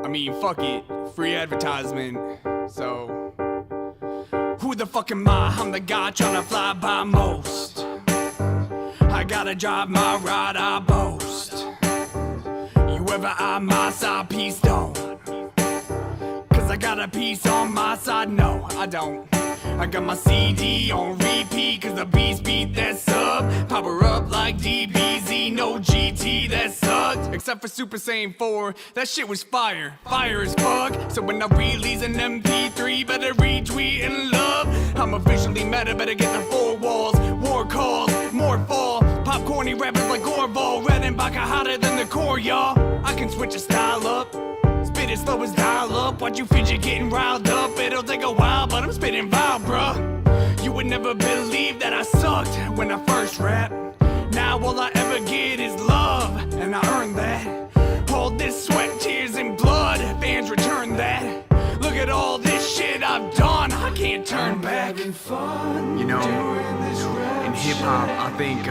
I mean, fuck it, free advertisement. So, who the fuck am I? I'm the guy tryna fly by most. I gotta drive my ride, I boast. You ever eye my side piece, don't. Cause I got a piece on my side, no, I don't. I got my CD on repeat, cause the beats beat that sub. Power up like DBZ, no GT, that sucked. Except for Super Saiyan 4, that shit was fire, fire as fuck. So when I release an MP3, better retweet and love. I'm officially meta, better get the 4 walls. War calls, more fall. Popcorny rappers like Orval, Red and Baka hotter than the core, y'all. I can switch a style up. Spit it slow as dial up. Watch you fidget getting riled up. It'll take a while, but I'm spitting vile, bruh. You would never believe that I sucked when I first rapped. Now all I ever get is love, and I earned that. All this sweat, tears, and blood, fans return that. Look at all this shit I've done, I can't turn back. You know, in hip-hop, I think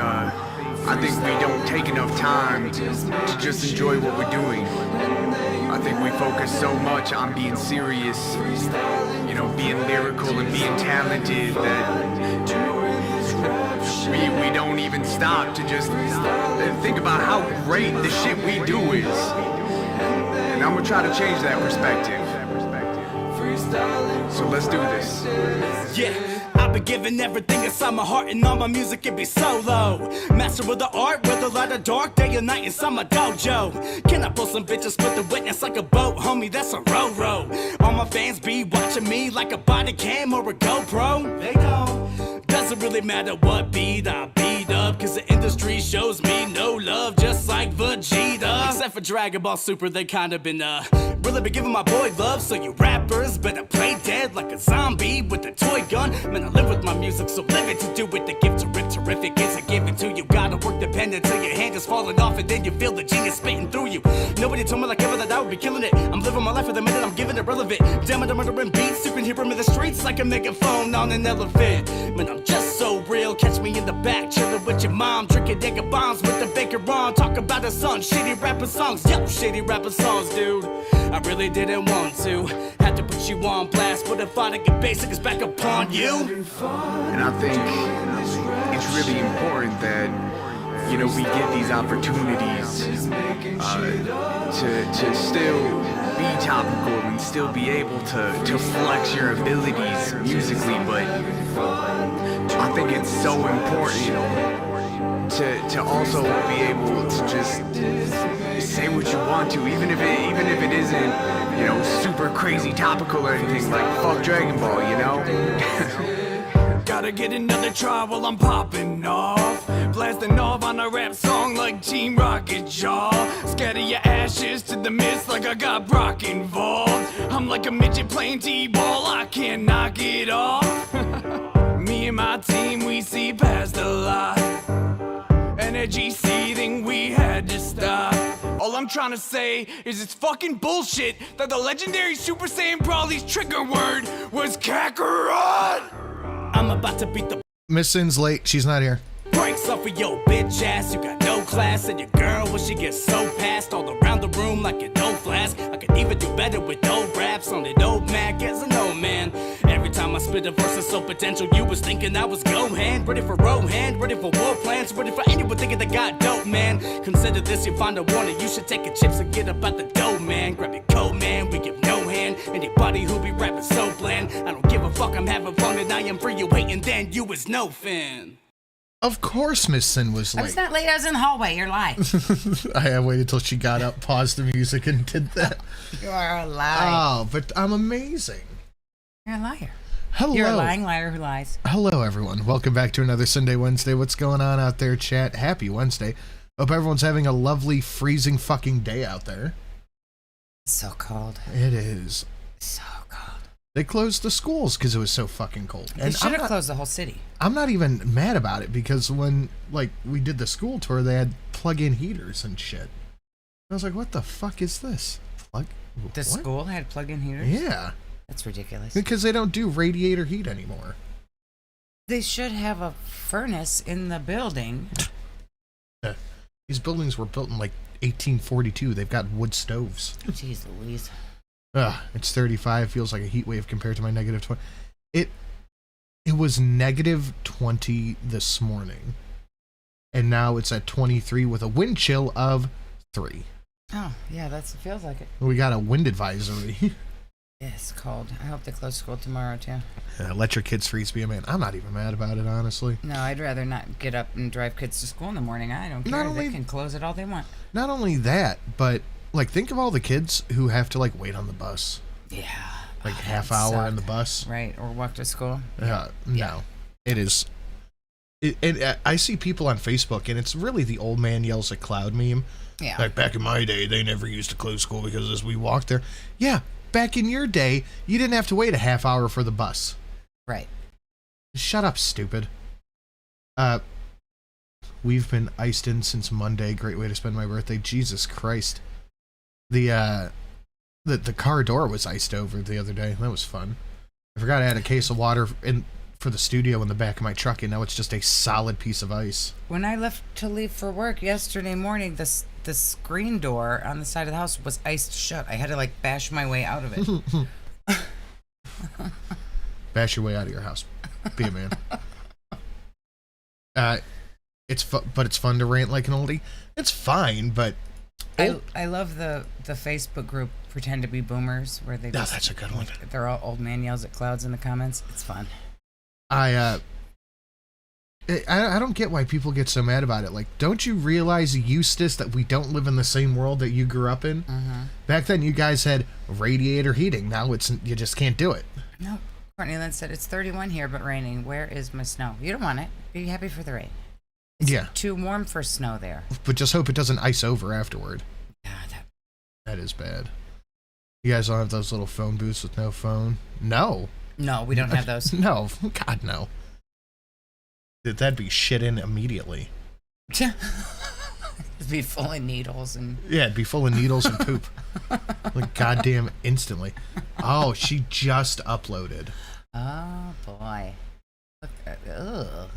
we don't take enough time to just enjoy what we're doing. I think we focus so much on being serious, you know, being lyrical and being talented that we don't even stop to just think about how great the shit we do is. And I'm gonna try to change that perspective. So let's do this. Yeah, I've been giving everything inside my heart, and all my music it be solo. Master of the art, whether light or dark, day or night inside my dojo. Can I pull some bitches with the witness like a boat, homie? That's a row. All my fans be watching me like a body cam or a GoPro. They don't. Doesn't really matter what beat I beat up, cause the industry shows me no love, just like Vegeta. Except for Dragon Ball Super, they kinda been really been giving my boy love. So you rappers better play dead like a zombie with a toy gun. Man, I live with my music, so live it to do it. The gift to rip terrific is a given to you. Gotta work dependent till your hand is falling off, and then you feel the genius spitting through you. Nobody told me like ever that I would be killing it. I'm living my life for the minute, I'm giving it relevant. Damn it, I'm murdering beats, you can hear them in the streets like a megaphone on an elephant. Man, I'm just so real, catch me in the back, chilling with your mom, drinking nigga bombs with the baker on. Talk about a son, shitty rapper songs, yo, shitty rapper songs, dude. I really didn't want to, had to put you on blast, but if I get basic, it's back upon you. And I think it's really important that, you know, we get these opportunities to still be topical and still be able to flex your abilities musically, but I think it's so important to also be able to just say what you want to, even if it isn't, you know, super crazy topical or anything, like fuck Dragon Ball, you know? Gotta get another try while I'm popping off. Blasting off on a rap song like Team Rocket Jaw. Scatter your ashes to the mist like I got Brock involved. I'm like a midget playing T-ball, I can't knock it off. Me and my team, we see past a lot. Energy seething, we had to stop. All I'm trying to say is it's fucking bullshit that the legendary Super Saiyan Brawly's trigger word was Kakarot! I'm about to beat the Miss Sin's late. She's not here. brakes off of your bitch ass. You got no class, and your girl, well, she gets so passed all around the room like an old flask. I could even do better with old raps on an old Mac as an old man. Every time I spit a verse, it's so potential. You was thinking I was Gohan, ready for Rohan, ready for war plans, ready for anyone thinking they got dope, man. Consider this your final warning. You should take your chips and get up out the dough, man. Grab your coat, man. We give no hand. Anybody who be rapping so bland, I don't give a fuck. I'm having fun and I am free. You waiting, then you was no fan. Of course Miss Sin was late. I was not late. I was in the hallway. You're lying. I waited till she got up, paused the music, and did that. You are a liar. Oh, but I'm amazing. You're a liar. Hello. You're a lying liar who lies. Hello, everyone. Welcome back to another Sunday Wednesday. What's going on out there, chat? Happy Wednesday. Hope everyone's having a lovely, freezing fucking day out there. It's so cold. It is. So cold. They closed the schools because it was so fucking cold. They should have closed the whole city. I'm not even mad about it because when, like, we did the school tour, they had plug-in heaters and shit. I was like, what the fuck is this? The school had plug-in heaters? Yeah. That's ridiculous. Because they don't do radiator heat anymore. They should have a furnace in the building. These buildings were built in, like, 1842. They've got wood stoves. Jeez Louise. It's 35. Feels like a heat wave compared to my negative 20. It was negative 20 this morning. And now it's at 23 with a wind chill of 3. Oh, yeah, it feels like it. We got a wind advisory. Yeah, it's cold. I hope they close school tomorrow, too. Let your kids freeze be a man. I'm not even mad about it, honestly. No, I'd rather not get up and drive kids to school in the morning. I don't care. They can close it all they want. Not only that, but, like, think of all the kids who have to, like, wait on the bus. Yeah. Like, half hour in the bus. Right, or walk to school. No. It is... I see people on Facebook, and it's really the old man yells at cloud meme. Yeah. Like, back in my day, they never used to close school because as we walked there. Yeah, back in your day, you didn't have to wait a half hour for the bus. Right. Shut up, stupid. We've been iced in since Monday. Great way to spend my birthday. Jesus Christ. The car door was iced over the other day. That was fun. I forgot I had a case of water for the studio in the back of my truck, and now it's just a solid piece of ice. When I left to leave for work yesterday morning, the screen door on the side of the house was iced shut. I had to, like, bash my way out of it. Bash your way out of your house. Be a man. It's fun to rant like an oldie. It's fine, but I love the Facebook group Pretend to Be Boomers, where they just, that's a good one. They're all old man yells at clouds in the comments. It's fun. I don't get why people get so mad about it. Like, don't you realize, Eustace, that we don't live in the same world that you grew up in? Mm-hmm. Back then, you guys had radiator heating. Now you just can't do it. No. Courtney Lynn said, it's 31 here, but raining. Where is my snow? You don't want it. Be happy for the rain. It's too warm for snow there. But just hope it doesn't ice over afterward. God, that is bad. You guys don't have those little phone booths with no phone? No. No, we don't have those. No. God, no. That'd be shit in immediately. It'd be full of needles and... Yeah, it'd be full of needles and poop. Like, goddamn instantly. Oh, she just uploaded. Oh, boy. Look at... Ugh.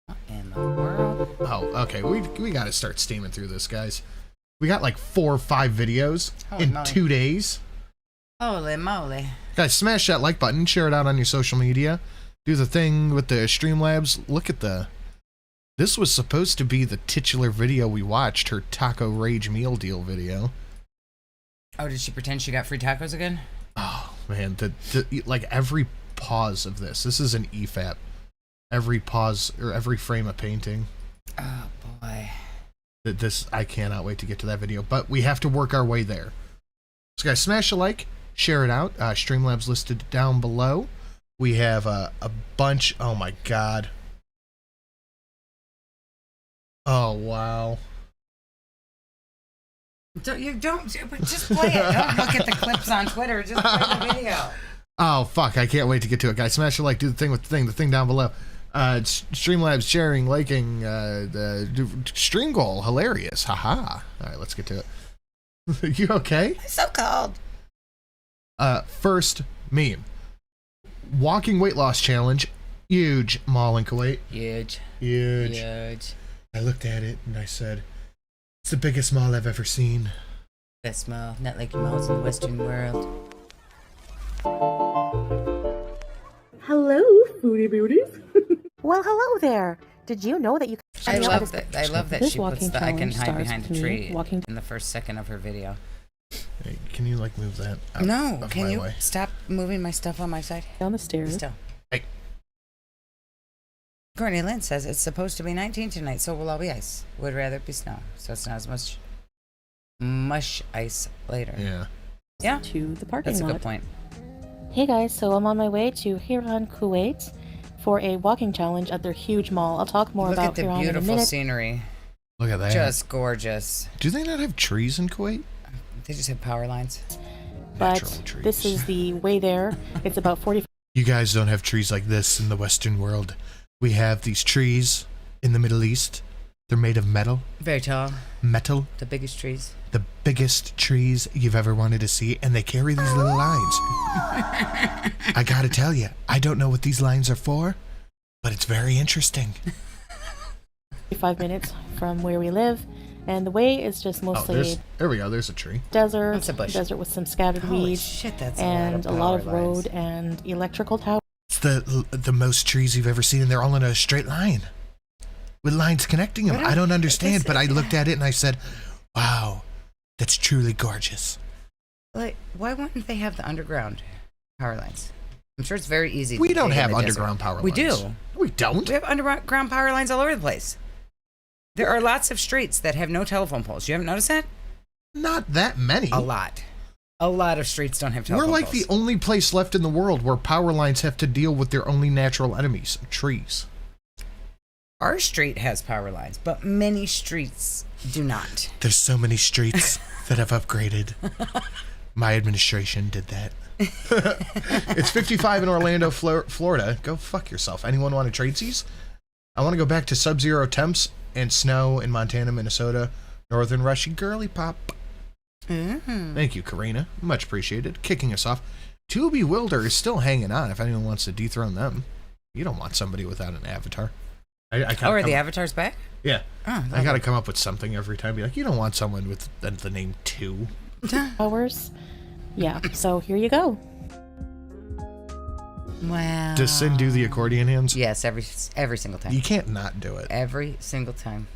What in the world? Oh, okay. We gotta start steaming through this, guys. We got like 4 or 5 videos in 2 days. Holy moly. Guys, smash that like button. Share it out on your social media. Do the thing with the Streamlabs. Look at this was supposed to be the titular video we watched, her Taco Rage meal deal video. Oh, did she pretend she got free tacos again? Oh, man. Like, every pause of this is an EFAP. Every pause, or every frame of painting. Oh, boy. I cannot wait to get to that video, but we have to work our way there. So, guys, smash a like, share it out. Streamlabs listed down below. We have a bunch. Oh, my God. Oh, wow. Just play it. Don't look at the clips on Twitter. Just play the video. Oh, fuck. I can't wait to get to it, guys. Smash a like, do the thing with the thing down below. Streamlabs sharing, liking, the stream goal. Hilarious. Haha. All right, let's get to it. You okay? It's so cold. First meme. Walking weight loss challenge. Huge mall in Kuwait. Huge. I looked at it and I said, it's the biggest mall I've ever seen. Best mall, not like malls in the Western world. Hello, foodie beauties. Well, hello there. Did you know that you I love that This she puts walking the I can challenge hide starts behind a with me tree walking in the first second of her video. Hey, can you like move that out No, of can my you way? stop moving my stuff on my side? down the Be stairs? still. Hey. Courtney Lynn says it's supposed to be 19 tonight, so will all be ice. Would rather it be snow, so it's not as much ice later. Yeah. Yeah, To the parking that's a lot. good point. Hey guys, so I'm on my way to Hiran, Kuwait for a walking challenge at their huge mall. I'll talk more Look about at the Hiran in a beautiful minute. scenery. Look at that. Just gorgeous. Do they not have trees in Kuwait? They just have power lines. But Natural trees. this is the way there. It's about 45 You guys don't have trees like this in the Western world. We have these trees in the Middle East. They're made of metal. Very tall. Metal. The biggest trees. The biggest trees you've ever wanted to see, and they carry these little lines. I gotta tell you, I don't know what these lines are for, but it's very interesting. 5 minutes from where we live, And the way is just Oh, mostly there we go. There's a tree. desert, That's a bush. desert with some scattered Holy weeds, shit, that's and a a lot lot of of power lines. road and electrical towers. It's the most trees you've ever seen, and they're all in a straight line with lines connecting them. What I don't understand, this- but I looked at it and I said, "Wow, that's truly gorgeous." Like, why wouldn't they have the underground power lines? I'm sure it's very easy. We to don't dig in have the desert. underground power We lines. do. We don't. We have underground power lines all over the place. There are lots of streets that have no telephone poles. You haven't noticed that? Not that many. A lot. A lot of streets don't have We're telephone like poles. the only place left in the world where power lines have to deal with their only natural enemies, trees. Our street has power lines, but many streets do not. There's so many streets that have upgraded. My administration did that. It's 55 in Orlando, Florida. Go fuck yourself. Anyone want to trade seas? I want to go back to sub-zero temps and snow in Montana, Minnesota, northern Russia. Girly pop. Thank you, Karina. Much appreciated. Kicking us off. To Bewilder is still hanging on if anyone wants to dethrone them. You don't want somebody without an avatar. I Oh, are the avatars back? Yeah. Oh, I gotta come up with something every time. Be like, you don't want someone with the name 2. Hours. Yeah, so here you go. Wow. Does Sin do the accordion hands? Yes, every single time. You can't not do it. Every single time.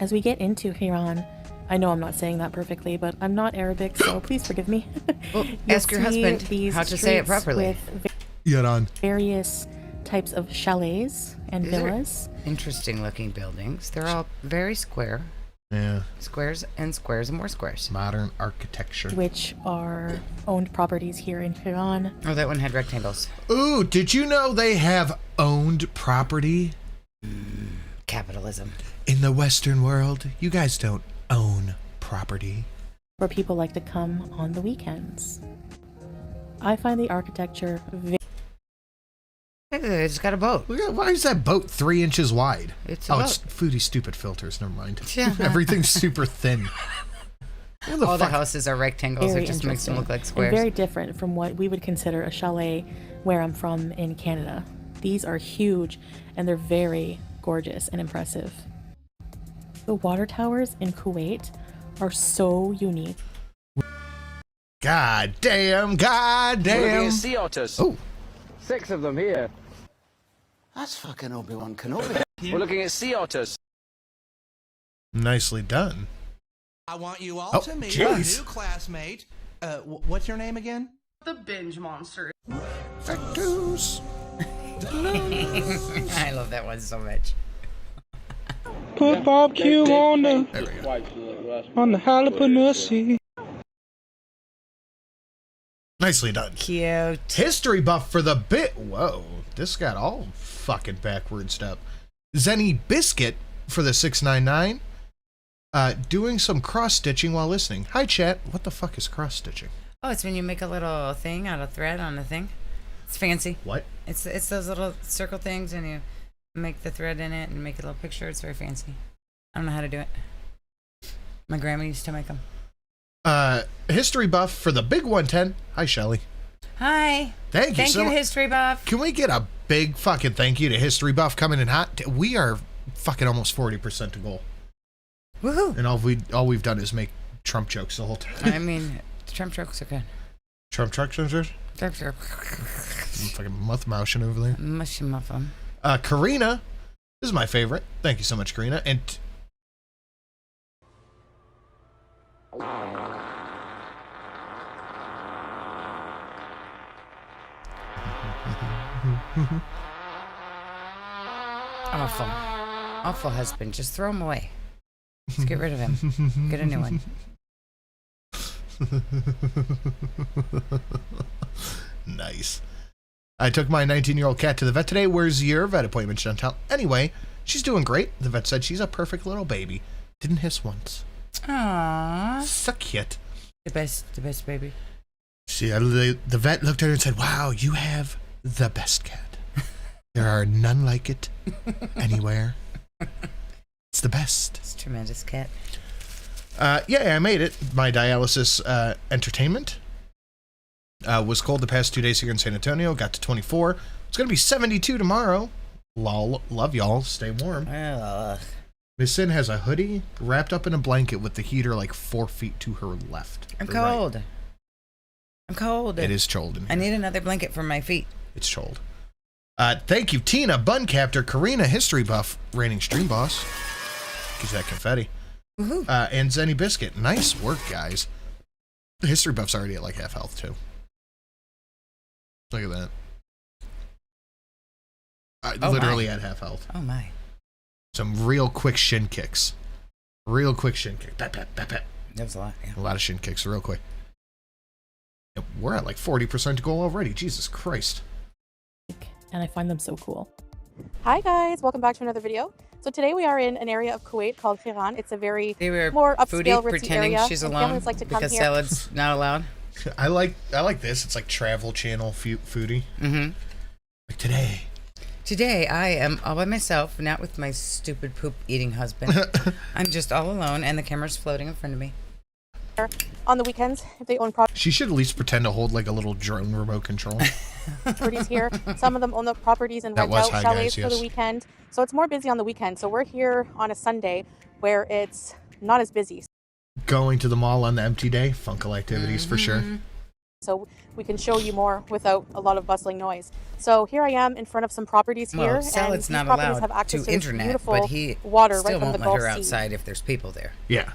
As we get into Hiran, I know I'm not saying that perfectly, but I'm not Arabic, so please forgive me. Well, You'll ask your see husband these how to say it streets properly. With Yet on. various types of chalets and These are villas. interesting looking buildings. They're all very square. Yeah. Squares and squares and more squares. Modern architecture. Which are owned properties here in Hiran. Oh, that one had rectangles. Ooh, did you know they have owned property Capitalism. in the Western world? You guys don't own property. Where people like to come on the weekends. I find the architecture Hey, they just got a boat. Look at, why is that boat 3 inches wide? It's a oh, boat. it's Foodie stupid filters. Never mind. Yeah. Everything's super thin. What the All the fuck? houses are rectangles. very It just makes them interesting look like and squares. very different from what we would consider a chalet where I'm from in Canada. These are huge and they're very gorgeous and impressive. The water towers in Kuwait are so unique. God damn. God damn. Sea otters. Oh. 6 of them here. That's fucking Obi-Wan Kenobi. We're looking at sea otters. Nicely done. I want you all Oh, to meet jeez. my new classmate. What's your name again? The binge monster. Factors. I love that one so much. Put barbecue on the jalapeno. Nicely done. Cute. History buff for the bit. Whoa, this got all fucking backwards up. Zenny Biscuit for the 699. Doing some cross stitching while listening. Hi chat. What the fuck is cross stitching? Oh, it's when you make a little thing out of thread on a thing. It's fancy. What? It's those little circle things and you make the thread in it and make a little picture. It's very fancy. I don't know how to do it. My grandma used to make them. History buff for the big 110. Hi Shelly. Hi. Thank you Thank so you, much. History Buff. Can we get a big fucking thank you to History Buff coming in hot? We are fucking almost 40% to goal. Woohoo. And all we've done is make Trump jokes the whole time. I mean, Trump jokes are good. Trump jokes? Trump jokes. I'm fucking mouth mousing over there. Mushy muffin. Karina, this is my favorite. Thank you so much, Karina. And Awful. Awful husband. Just throw him away. Just get rid of him. Get a new one. Nice. I took my 19-year-old cat to the vet today. Where's your vet appointment, Chantal? Anyway, she's doing great. The vet said she's a perfect little baby. Didn't hiss once. Aww. So cute. The best baby. The vet looked at her and said, "Wow, you have the best cat. There are none like it anywhere. It's the best." It's a tremendous cat. Yeah, I made it. My dialysis entertainment was cold the past 2 days here in San Antonio. Got to 24. It's going to be 72 tomorrow. Lol. Love y'all. Stay warm. Miss Sin has a hoodie wrapped up in a blanket with the heater like 4 feet to her left. I'm Or cold. right. I'm cold. It is cold in here. I need another blanket for my feet. It's cold. Thank you, Tina, Bun Captor, Karina, History Buff, Reigning Stream Boss. Gives that confetti. Woohoo. And Zenny Biscuit. Nice work, guys. The History Buff's already at like half health, too. Look at that. Literally at half health. Oh, my. Some real quick shin kicks. Real quick shin kick. Pat, pat, pat, pat. That was a lot, yeah. A lot of shin kicks, real quick. Yep, we're at like 40% goal already. Jesus Christ. And I find them so cool. Hi guys, welcome back to another video. So today we are in an area of Kuwait called Hiran. It's a very more upscale, Foodie ritzy pretending area. she's and alone families like to come because here. salad's not allowed. I like this. It's like Travel Channel Foodie. Mm-hmm. Like today. Today I am all by myself, not with my stupid poop eating husband. I'm just all alone, and the camera's floating in front of me. On the weekends, if they own She should at least pretend to hold like a little drone remote control. properties here, some of them own the properties and That rent was out Hi chalets Guys, for the yes. weekend. So it's more busy on the weekend. So we're here on a Sunday where it's not as busy. Going to the mall on the empty day, funkle activities for sure. So we can show you more without a lot of bustling noise. So here I am in front of some properties here, Well, and salad's these not properties allowed have access to to this internet, beautiful but he water still right from won't the let Gulf her Sea. outside if there's people there. Yeah.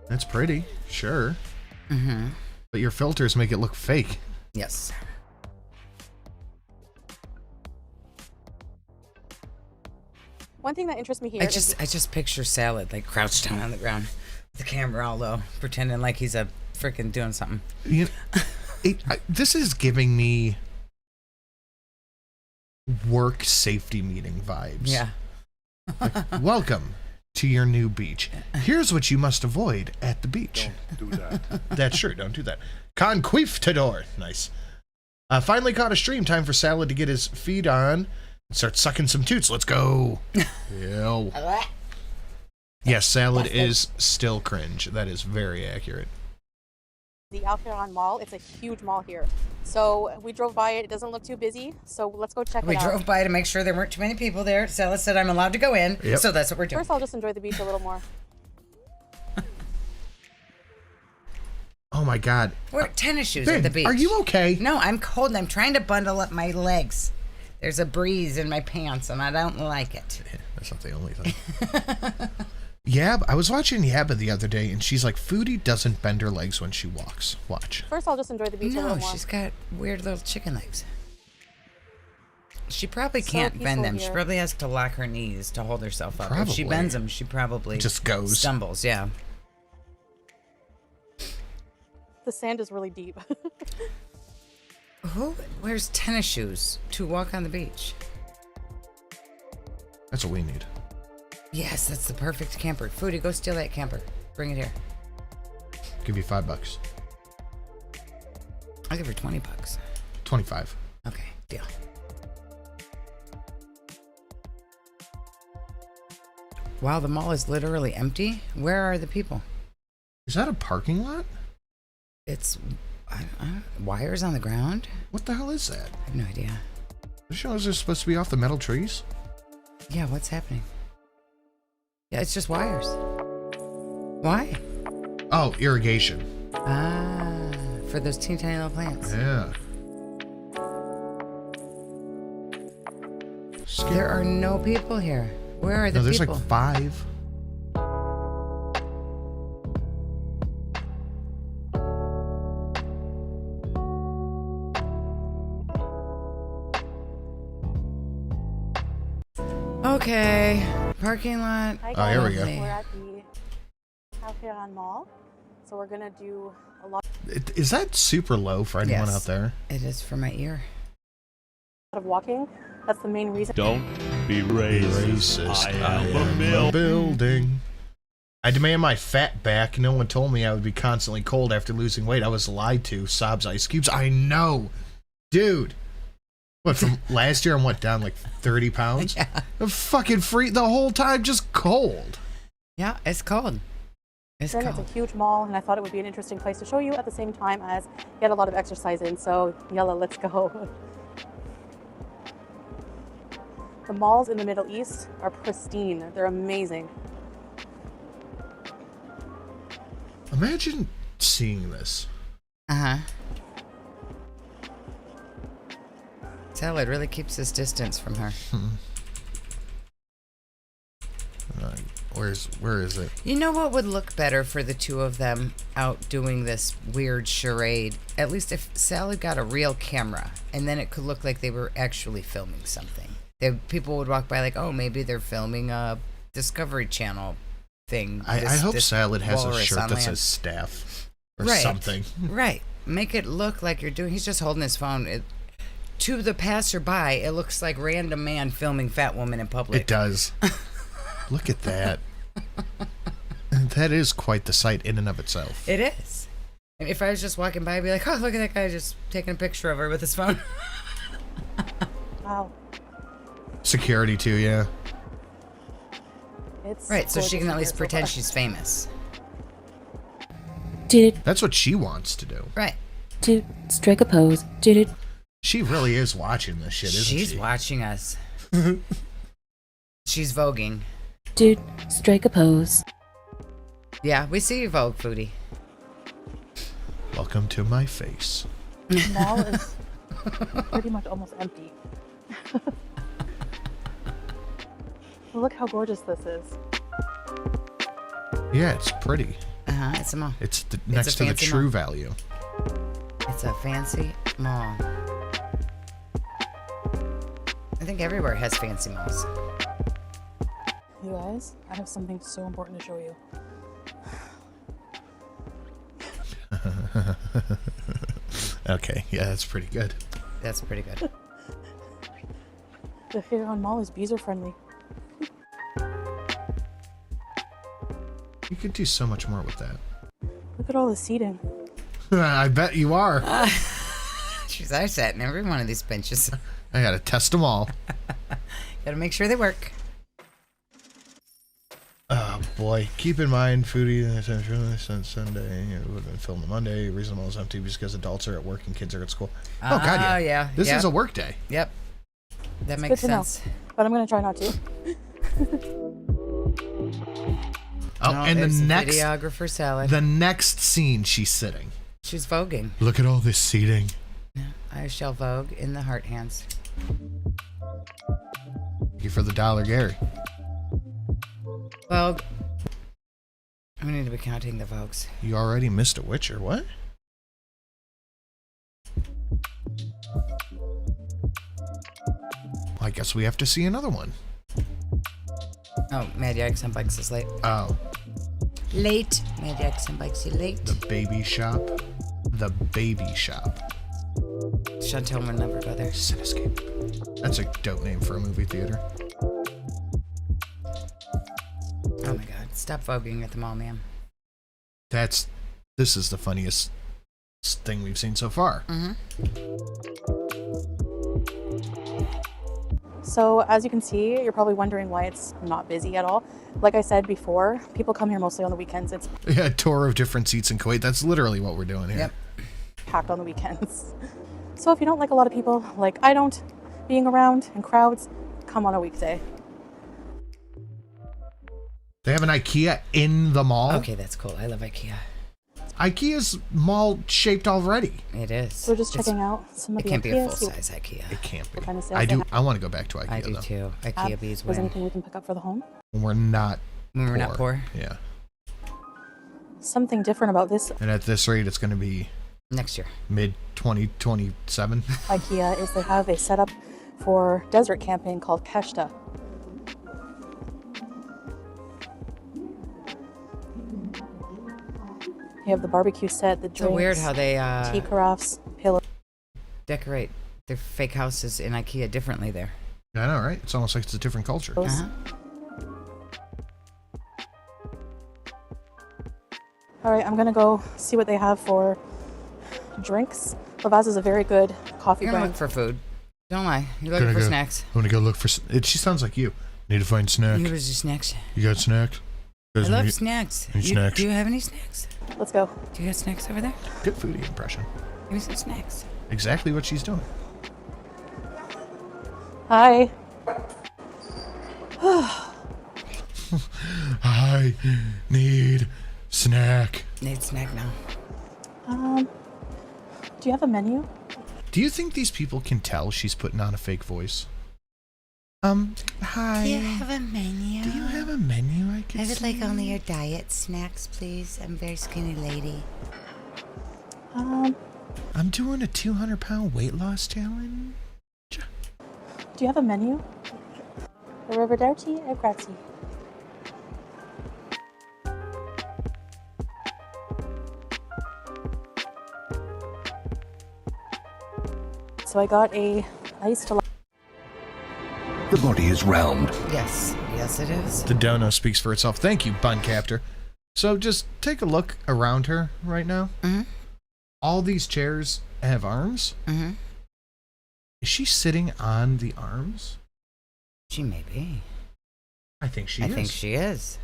That's pretty, sure. Mm-hmm. But your filters make it look fake. Yes. One thing that interests me here I is just picture Salad like crouched down on the ground with the camera all low, pretending like he's a freaking doing something. You know, this is giving me work safety meeting vibes. Yeah. Like, welcome to your new beach. Here's what you must avoid at the beach. Don't do that. That's true. Don't do that. Conquistador. Nice. Finally caught a stream. Time for Salad to get his feet on and start sucking some toots. Let's go. Yo. Yes, Salad is still cringe. That is very accurate. the Al Khiran Mall. It's a huge mall here. So we drove by it. It doesn't look too busy. So let's go check it out. We drove by to make sure there weren't too many people there. Stella said I'm allowed to go in. Yep. So that's what we're doing. First, I'll just enjoy the beach a little more. Oh my God. We're tennis shoes Babe, at the beach. are you okay? No, I'm cold and I'm trying to bundle up my legs. There's a breeze in my pants and I don't like it. That's not the only thing. Yab, I was watching Yabba the other day and she's like, Foodie doesn't bend her legs when she walks. Watch. First, I'll just enjoy the beach a No, little more. she's got weird little chicken legs. She probably So can't bend peaceful them. She here. probably has to lock her knees to hold herself up. If she Probably. bends them, she probably Just goes. stumbles. Yeah. The sand is really deep. Who wears tennis shoes to walk on the beach? That's what we need. Yes, that's the perfect camper. Foodie, go steal that camper. Bring it here. Give you $5. I'll give her $20. 25. Okay, deal. Wow, the mall is literally empty. Where are the people? Is that a parking lot? It's wires on the ground. What the hell is that? I have no idea. The shows are supposed to be off the metal trees. Yeah, what's happening? Yeah, it's just wires. Why? Oh, irrigation. Ah, for those teeny tiny little plants. Yeah. There are no people here. Where are the No, there's people? like 5. Okay, parking lot. Hi Oh, here we guys. go. We're at the Al Khiran Mall. So we're going to do a lot Is that super low for anyone Yes. out there? It is for my ear. of walking. That's the main reason. Don't be racist. I am a building. I demand my fat back. No one told me I would be constantly cold after losing weight. I was lied to. Sobs Ice Cubes. I know. Dude. What, from last year I went down like 30 pounds? Yeah. I'm fucking free the whole time, just cold. Yeah, it's cold. It's It's cold. a huge mall, and I thought it would be an interesting place to show you at the same time as get a lot of exercise in. So, yalla, let's go. The malls in the Middle East are pristine. They're amazing. Imagine seeing this. Uh-huh. Salad really keeps his distance from her. Where is it? You know what would look better for the two of them out doing this weird charade? At least if Salad got a real camera, and then it could look like they were actually filming something. People would walk by like, oh, maybe they're filming a Discovery Channel thing. I hope Salad has a walrus shirt on that land. says staff or Right. something. Right. Make it look like you're doing... He's just holding his phone. To the passerby, it looks like random man filming fat woman in public. It does. Look at that. That is quite the sight in and of itself. It is. And if I was just walking by, I'd be like, oh, look at that guy just taking a picture of her with his phone. Wow. Security too, yeah. It's Right, so she gorgeous can at in least here so pretend far. she's famous. That's what she wants to do. Right. Strike a pose. She really is watching this shit, isn't She's she? watching us. She's voguing. Strike a pose. Yeah, we see you vogue, Foodie. Welcome to my face. The mall is pretty much almost empty. Look how gorgeous this is. Yeah, it's pretty. Uh-huh, it's a mall. It's next to the fancy True mall. Value. It's a fancy mall. I think everywhere has fancy malls. You guys, I have something so important to show you. Okay, yeah, that's pretty good. That's pretty good. The Huron Mall is user friendly. You could do so much more with that. Look at all the seating. I bet you are. Jeez, I sat in every one of these benches. I gotta test them all. Gotta make sure they work. Oh boy. Keep in mind, Foodie, since Sunday, it would have been filmed on Monday. Reason the mall is empty because adults are at work and kids are at school. Oh, God, yeah. Yeah. This yep. is a work day. Yep. That It's makes good to know, sense. but I'm gonna try not to. Oh, No, and there's the the next videographer Salad. the next scene, she's sitting. She's voguing. Look at all this seating. Yeah, I shall vogue in the heart hands. Thank you for the $1, Gary. Vogue. We need to be counting the vogues. You already missed a Witcher. What? I guess we have to see another one. Oh, Mad Yikes on Bikes is late. Oh, Late. Mad Yikes on Bikes, you late. the baby shop. The baby shop. Chantel would never go there. Cinescape. That's a dope name for a movie theater. Oh my god. Stop voguing at the mall, ma'am. This is the funniest thing we've seen so far. Mm-hmm. So as you can see, you're probably wondering why it's not busy at all. Like I said before, people come here mostly on the weekends. It's Yeah, a tour of different seats in Kuwait. That's literally what we're doing here. Yep. packed on the weekends. So if you don't like a lot of people, like I don't, being around in crowds, come on a weekday. They have an IKEA in the mall. Okay, that's cool. I love IKEA. IKEA's mall shaped already. It is. So we're just checking out some of It the can't be a IKEA, full see size IKEA. It can't be. what kind of sales I they do. have. I want to go back to IKEA I do though. too. IKEA bees Is there win. anything we can pick up for the home? When we're not. When we're not poor. Yeah. Something different about this And at this rate, it's going to be Next year. mid 2027. IKEA is they have a setup for desert camping called CASHNOW. You have the barbecue set, the drinks, So weird how they tea carafes, pillows. decorate their fake houses in IKEA differently there. I know, right? It's almost like it's a different culture. Uh-huh. All right, I'm gonna go see what they have for drinks. Lavaz is a very good coffee You're gonna brand. look for food. Don't lie. You're looking for snacks. I'm going to go look for... She sounds like you. Need to find snack. You was your snacks. You got snacks? I love snacks. Any snacks? Do you have any snacks? Let's go. Do you got snacks over there? Good foodie impression. Give me some snacks. Exactly what she's doing. Hi. I need snack. Need snack now. Do you have a menu? Do you think these people can tell she's putting on a fake voice? Hi. Do you have a menu? Do you have a menu I could I would like see? only your diet snacks, please. I'm a very skinny lady. I'm doing a 200-pound weight loss challenge. Do you have a menu? Arrivederci e grazie. So I got a iced latte. The body is round. Yes. Yes, it is. The dono speaks for itself. Thank you, Bun Captor. So just take a look around her right now. Mm-hmm. All these chairs have arms. Mm-hmm. Is she sitting on the arms? She may be. I think she is. I think she is.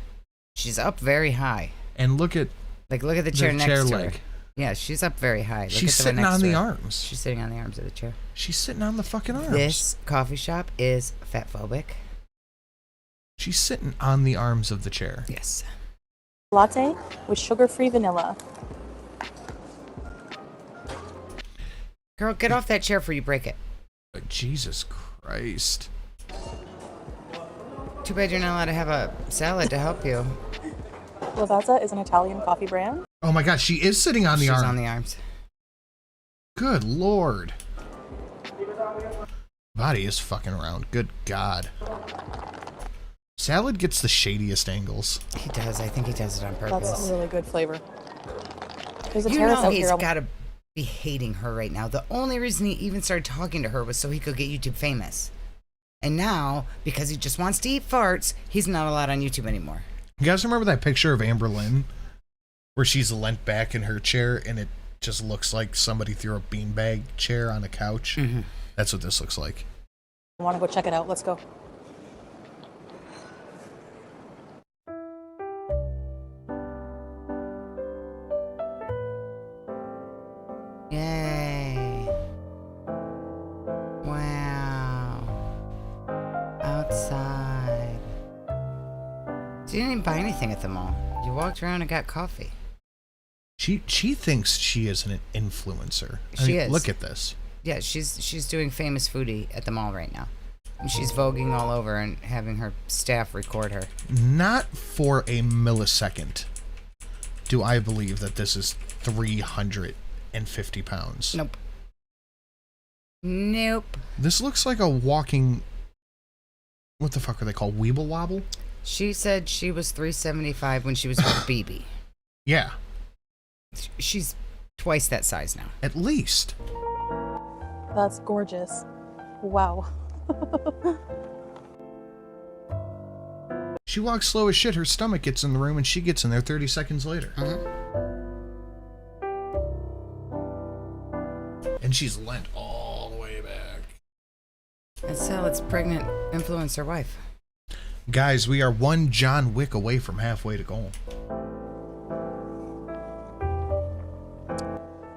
She's up very high. And look at the chair next to leg. her. Yeah, she's up very high. Look She's at sitting one next on to the her. arms. She's sitting on the arms of the chair. She's sitting on the fucking arms. This coffee shop is fatphobic. She's sitting on the arms of the chair. Yes. Latte with sugar-free vanilla. Girl, get off that chair before you break it. Jesus Christ. Too bad you're not allowed to have a salad to help you. Lavazza is an Italian coffee brand. Oh my god, she is sitting on the She's arms. on the arms. Good lord. Body is fucking around. Good god. Salad gets the shadiest angles. He does. I think he does it on purpose. That's really good flavor. There's a You terrace know out he's here. got to be hating her right now. The only reason he even started talking to her was so he could get YouTube famous. And now, because he just wants to eat farts, he's not allowed on YouTube anymore. You guys remember that picture of Amber Lynn? Where she's leant back in her chair and it just looks like somebody threw a beanbag chair on a couch? Mm-hmm. That's what this looks like. I want to go check it out. Let's go. Yay. Wow. Outside. So you didn't even buy anything at the mall. You walked around and got coffee. She thinks she is an influencer. She is. Look at this. Yeah, she's doing famous foodie at the mall right now. And she's voguing all over and having her staff record her. Not for a millisecond do I believe that this is 350 pounds. Nope. Nope. This looks like a walking... What the fuck are they called? Weeble Wobble? She said she was 375 when she was with BB. Yeah. She's twice that size now. At least. That's gorgeous. Wow. She walks slow as shit. Her stomach gets in the room and she gets in there 30 seconds later. And she's leant all the way back. And Salad's pregnant influencer wife. Guys, we are one John Wick away from halfway to goal.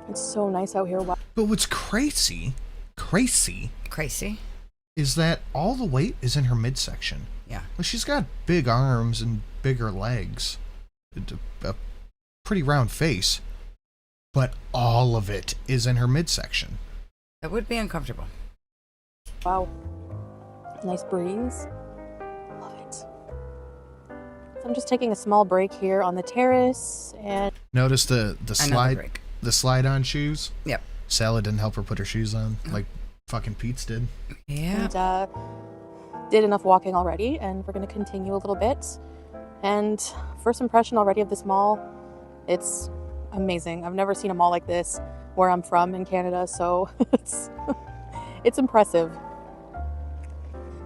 It's so nice out here. Wow. But what's crazy, is that all the weight is in her midsection. Yeah. Well, she's got big arms and bigger legs, a pretty round face, but all of it is in her midsection. That would be uncomfortable. Wow. Nice breeze. Love it. So I'm just taking a small break here on the terrace and Notice the slide, break. the slide-on shoes. Yep. Salad didn't help her put her shoes on, like fucking Pete's did. Yeah. And, did enough walking already, and we're going to continue a little bit. And first impression already of this mall, it's amazing. I've never seen a mall like this where I'm from in Canada, so it's impressive.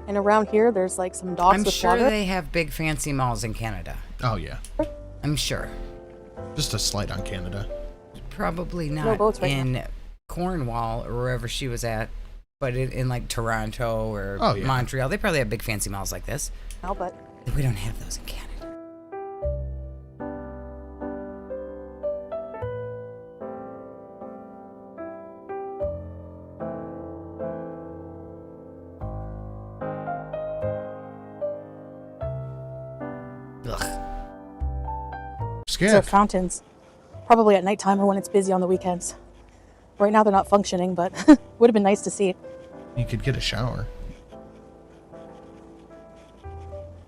And around here, there's like some docks I'm with sure water. they have big fancy malls in Canada. Oh yeah. I'm sure. Just a slight on Canada. Probably No not boats right in Cornwall or wherever she was at, but in like Toronto or Oh, yeah. Montreal. They probably have big fancy malls like this. now, but We don't have those in Canada. Skip. These are fountains. Probably at nighttime or when it's busy on the weekends. Right now they're not functioning, but would have been nice to see. You could get a shower.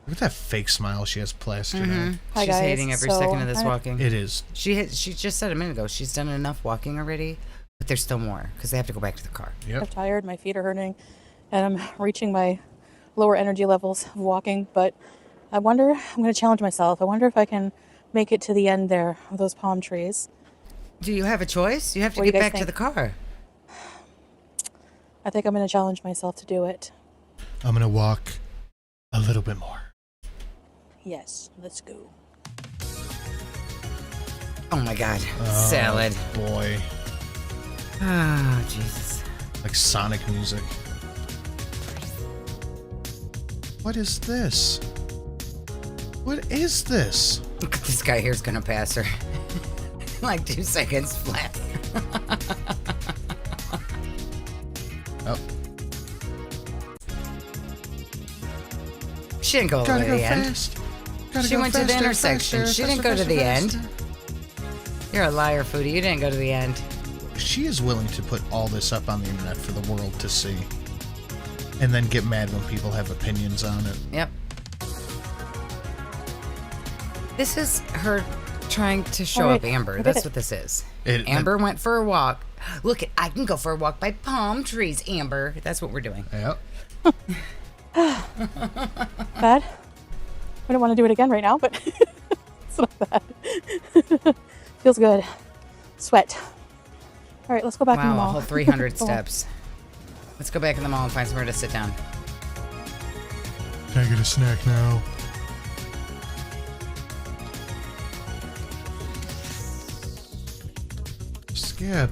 Look at that fake smile she has plastered on. She's hating every second of this walking. It is. She just said a minute ago she's done enough walking already, but there's still more because they have to go back to the car. Yep. I'm tired, my feet are hurting, and I'm reaching my lower energy levels of walking, but I wonder, I'm going to challenge myself. I wonder if I can make it to the end there of those palm trees. Do you have a choice? You have to What do get you guys back to think? the car. I think I'm going to challenge myself to do it. I'm going to walk a little bit more. Yes, let's go. Oh my God. Salad. Boy. Oh, Jesus. Like Sonic music. What is this? What is this? This guy here's gonna pass her. Like 2 seconds flat. Oh. She didn't go all the way to the end. She went to the intersection. She didn't go to the end. You're a liar, Foodie. You didn't go to the end. She is willing to put all this up on the internet for the world to see. And then get mad when people have opinions on it. Yep. This is her trying to show up Amber. That's what this is. Amber went for a walk. Look, I can go for a walk by palm trees, Amber. That's what we're doing. Yep. Bad? I don't want to do it again right now, but it's not bad. Feels good. Sweat. All right, let's go back in the Wow, mall. a whole 300 steps. Let's go back in the mall and find somewhere to sit down. Can I get a snack now? Skip.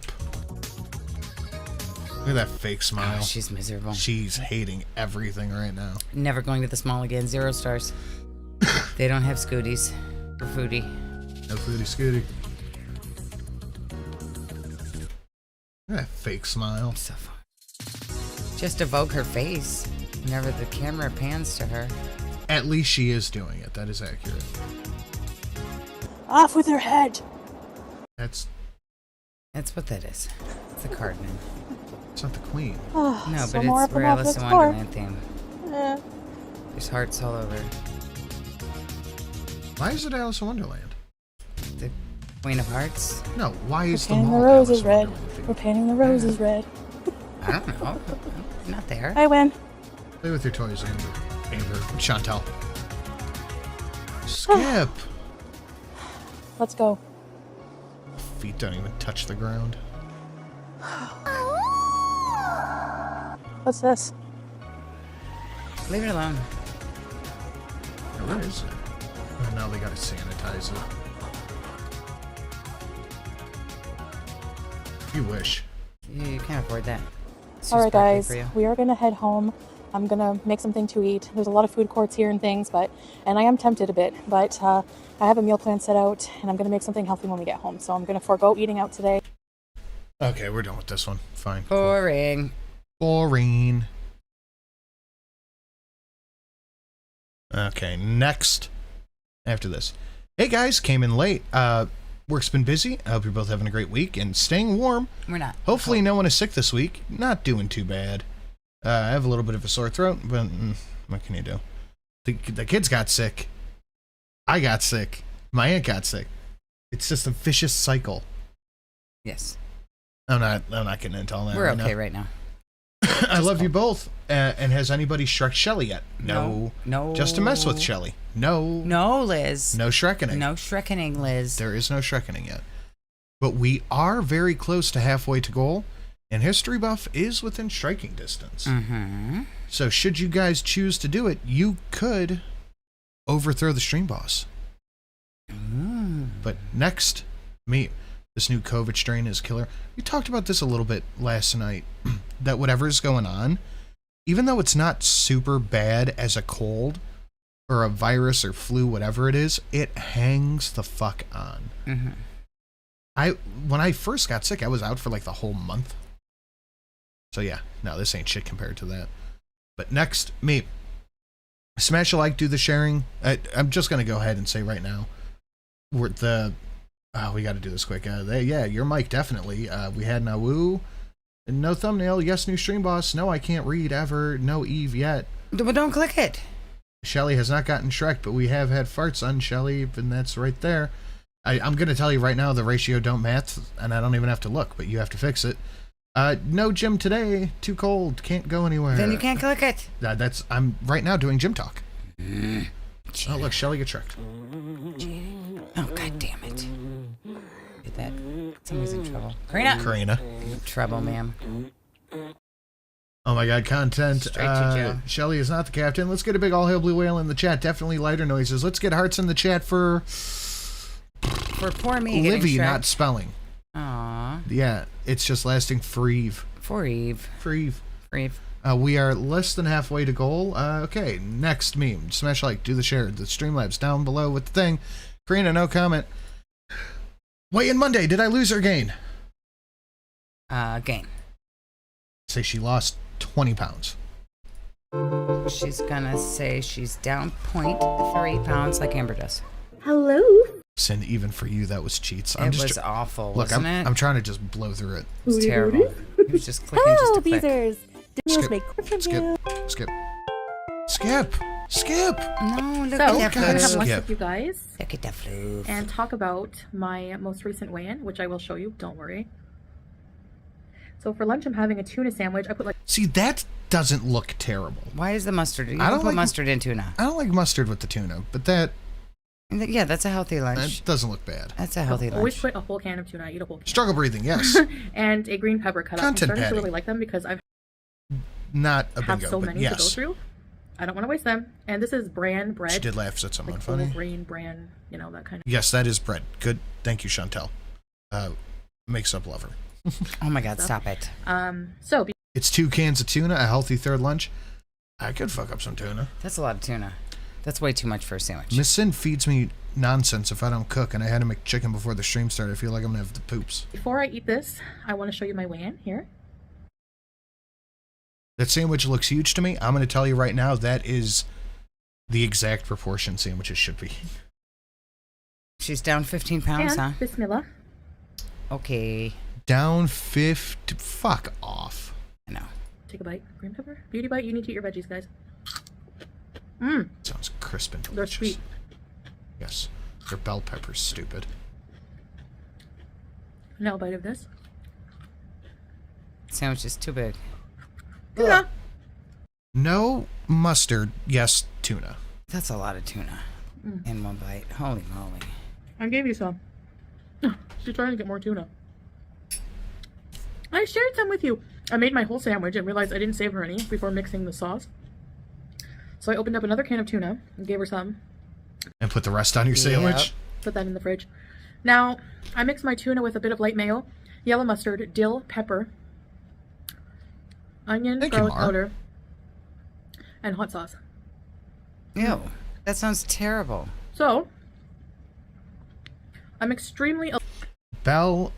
Look at that fake smile. Oh, she's miserable. She's hating everything right now. Never going to this mall again. 0 stars. They don't have scooties for Foodie. No Foodie Scooty. Look at that fake smile. So fun. Just evoke her face whenever the camera pans to her. At least she is doing it. That is accurate. Off with her head. That's what that is. It's a cardinal. It's not the queen. Oh, No, so but more it's from for off Alice the in floor. Wonderland theme. There's hearts all over. Why is it Alice in Wonderland? The Queen of Hearts? No, why is the Painting the mall roses Alice in red. Wonderland? We're painting the roses red. I don't know. Not there. I win. Play with your toys, Amber. Chantal. Skip. Let's go. Feet don't even touch the ground. What's this? Leave it alone. Where is it? Oh, now they gotta sanitize it. You wish. You can't afford that. It's All too right, sparkly guys. for you. We are going to head home. I'm going to make something to eat. There's a lot of food courts here and things, and I am tempted a bit, but I have a meal plan set out, and I'm going to make something healthy when we get home. So I'm going to forego eating out today. Okay, we're done with this one. Fine. Boring. Boring. Okay, next. After this. Hey guys, came in late. Work's been busy. I hope you're both having a great week and staying warm. We're not. Hopefully no one is sick this week. Not doing too bad. I have a little bit of a sore throat, but what can you do? The kids got sick. I got sick. My aunt got sick. It's just a vicious cycle. Yes. I'm not getting into all that. We're okay right now. I love you both. And has anybody Shrek Shelly yet? No. Just to mess with Shelly. No, Liz. No Shrekening. No Shrekening, Liz. There is no Shrekening yet. But we are very close to halfway to goal, and History Buff is within striking distance. Mm-hmm. So should you guys choose to do it, you could overthrow the stream boss. But next, this new COVID strain is killer. We talked about this a little bit last night, that whatever's going on, even though it's not super bad as a cold or a virus or flu, whatever it is, it hangs the fuck on. Mm-hmm. When I first got sick, I was out for like the whole month. So yeah, no, this ain't shit compared to that. But next, smash a like, do the sharing. I'm just going to go ahead and say right now, we got to do this quick. Yeah, your mic definitely. We had an Awoo. No thumbnail. Yes, new stream boss. No, I can't read ever. No Eve yet. Well, don't click it. Shelly has not gotten Shrek, but we have had farts on Shelly, and that's right there. I'm going to tell you right now, the ratio don't math, and I don't even have to look, but you have to fix it. No gym today. Too cold. Can't go anywhere. Then you can't click it. I'm right now doing gym talk. Oh, look, Shelly gets Shrek. Oh, god damn it. Get that. Somebody's in trouble. Karina. Trouble, ma'am. Oh my god, content. Straight to jail. Shelly is not the captain. Let's get a big all hail blue whale in the chat. Definitely lighter noises. Let's get hearts in the chat for poor me. Livy not spelling. Aww. Yeah, it's just lasting for Eve. For Eve. We are less than halfway to goal. Okay, next meme. Smash like, do the share. The Streamlabs down below with the thing. Karina, no comment. Weigh-in Monday. Did I lose or gain? Gain. Say she lost 20 pounds. She's gonna say she's down 0.3 pounds like Amber does. Hello. Sin, even for you, that was cheats. It was awful, wasn't it? I'm trying to just blow through it. It was terrible. He was just clicking just to click. Beezers. Skip. No, look So, at that I'm gonna have food. lunch with you guys Look at that food. and talk about my most recent weigh-in, which I will show you. Don't worry. So for lunch, I'm having a tuna sandwich. I put like. See, that doesn't look terrible. Why is the mustard? You I don't don't put like mustard in tuna. I don't like mustard with the tuna, but that Yeah, that's a healthy lunch. doesn't look bad. That's a healthy lunch. Always put a whole can of tuna. I eat a whole can. Struggle breathing, yes. And a green pepper cut up. I'm Content starting to padding. really like them because I've Not a have bingo, so but many to go yes. through. I don't want to waste them. And this is bran bread. She did laugh, said someone like funny. whole grain bran, you know, that kind of. Yes, that is bread. Good. Thank you, Chantel. Makes up lover. Oh my god, stop it. So It's 2 cans of tuna, a healthy third lunch. I could fuck up some tuna. That's a lot of tuna. That's way too much for a sandwich. Miss Sin feeds me nonsense if I don't cook, and I had to make chicken before the stream started. I feel like I'm gonna have the poops. before I eat this, I want to show you my weigh-in here. That sandwich looks huge to me. I'm gonna tell you right now, that is the exact proportion sandwiches should be. She's down 15 pounds, And huh? Bismillah. Okay. Down 50. Fuck off. I know. Take a bite. Green pepper. Beauty bite. You need to eat your veggies, guys. Sounds crisp and delicious. They're sweet. Yes. Your bell pepper's stupid. Now a bite of this. Sandwich is too big. Tuna. No mustard. Yes, tuna. That's a lot of tuna in one bite. Holy moly. I gave you some. She's trying to get more tuna. I shared some with you. I made my whole sandwich and realized I didn't save her any before mixing the sauce. So I opened up another can of tuna and gave her some. And put the rest on your sandwich? Put that in the fridge. Now, I mix my tuna with a bit of light mayo, yellow mustard, dill, pepper, onion, garlic powder, and hot sauce. Ew. That sounds terrible. So, I'm extremely Bell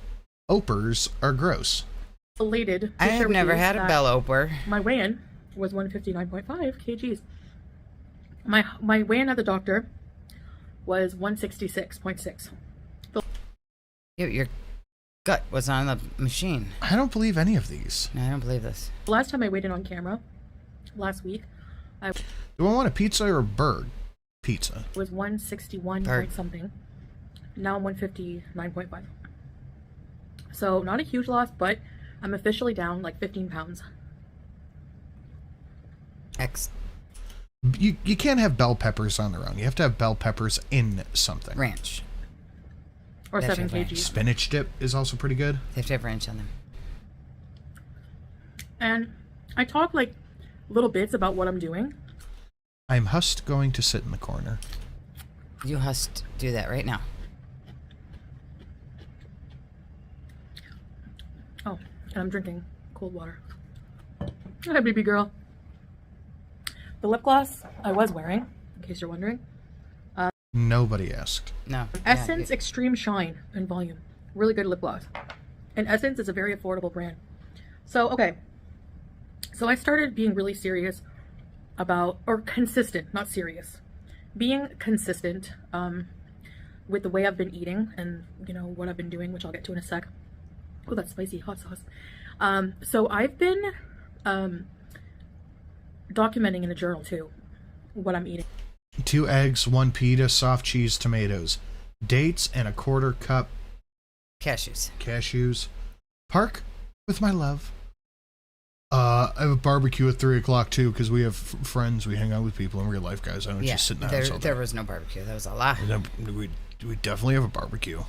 opers are gross. elated to I share have with never you had a that bell oper. My weigh-in was 159.5 kgs. My weigh-in at the doctor was 166.6. Your gut was on the machine. I don't believe any of these. No, I don't believe this. The last time I weighed in on camera, last week, I Do I want a pizza or a bird? Pizza. was 161 point something. Now I'm 159.5. So not a huge loss, but I'm officially down like 15 pounds. You can't have bell peppers on their own. You have to have bell peppers in something. Ranch. Or 7 kgs. Spinach dip is also pretty good. They have to have ranch on them. And I talk like little bits about what I'm doing. I'm hust going to sit in the corner. You must do that right now. Oh, and I'm drinking cold water. Hi, baby girl. The lip gloss I was wearing, in case you're wondering. Nobody asked. No. Essence Extreme Shine and Volume. Really good lip gloss. And Essence is a very affordable brand. So, okay. So I started being really serious about, or consistent, not serious. Being consistent with the way I've been eating and, you know, what I've been doing, which I'll get to in a sec. Oh, that's spicy hot sauce. So I've been documenting in a journal too what I'm eating. 2 eggs, 1 pita, soft cheese, tomatoes, dates, and a 1/4 cup cashews. Park with my love. I have a barbecue at 3 o'clock too, because we have friends. We hang out with people in real life, guys. I don't just sit in the house all day. There was no barbecue. That was a lie. We definitely have a barbecue.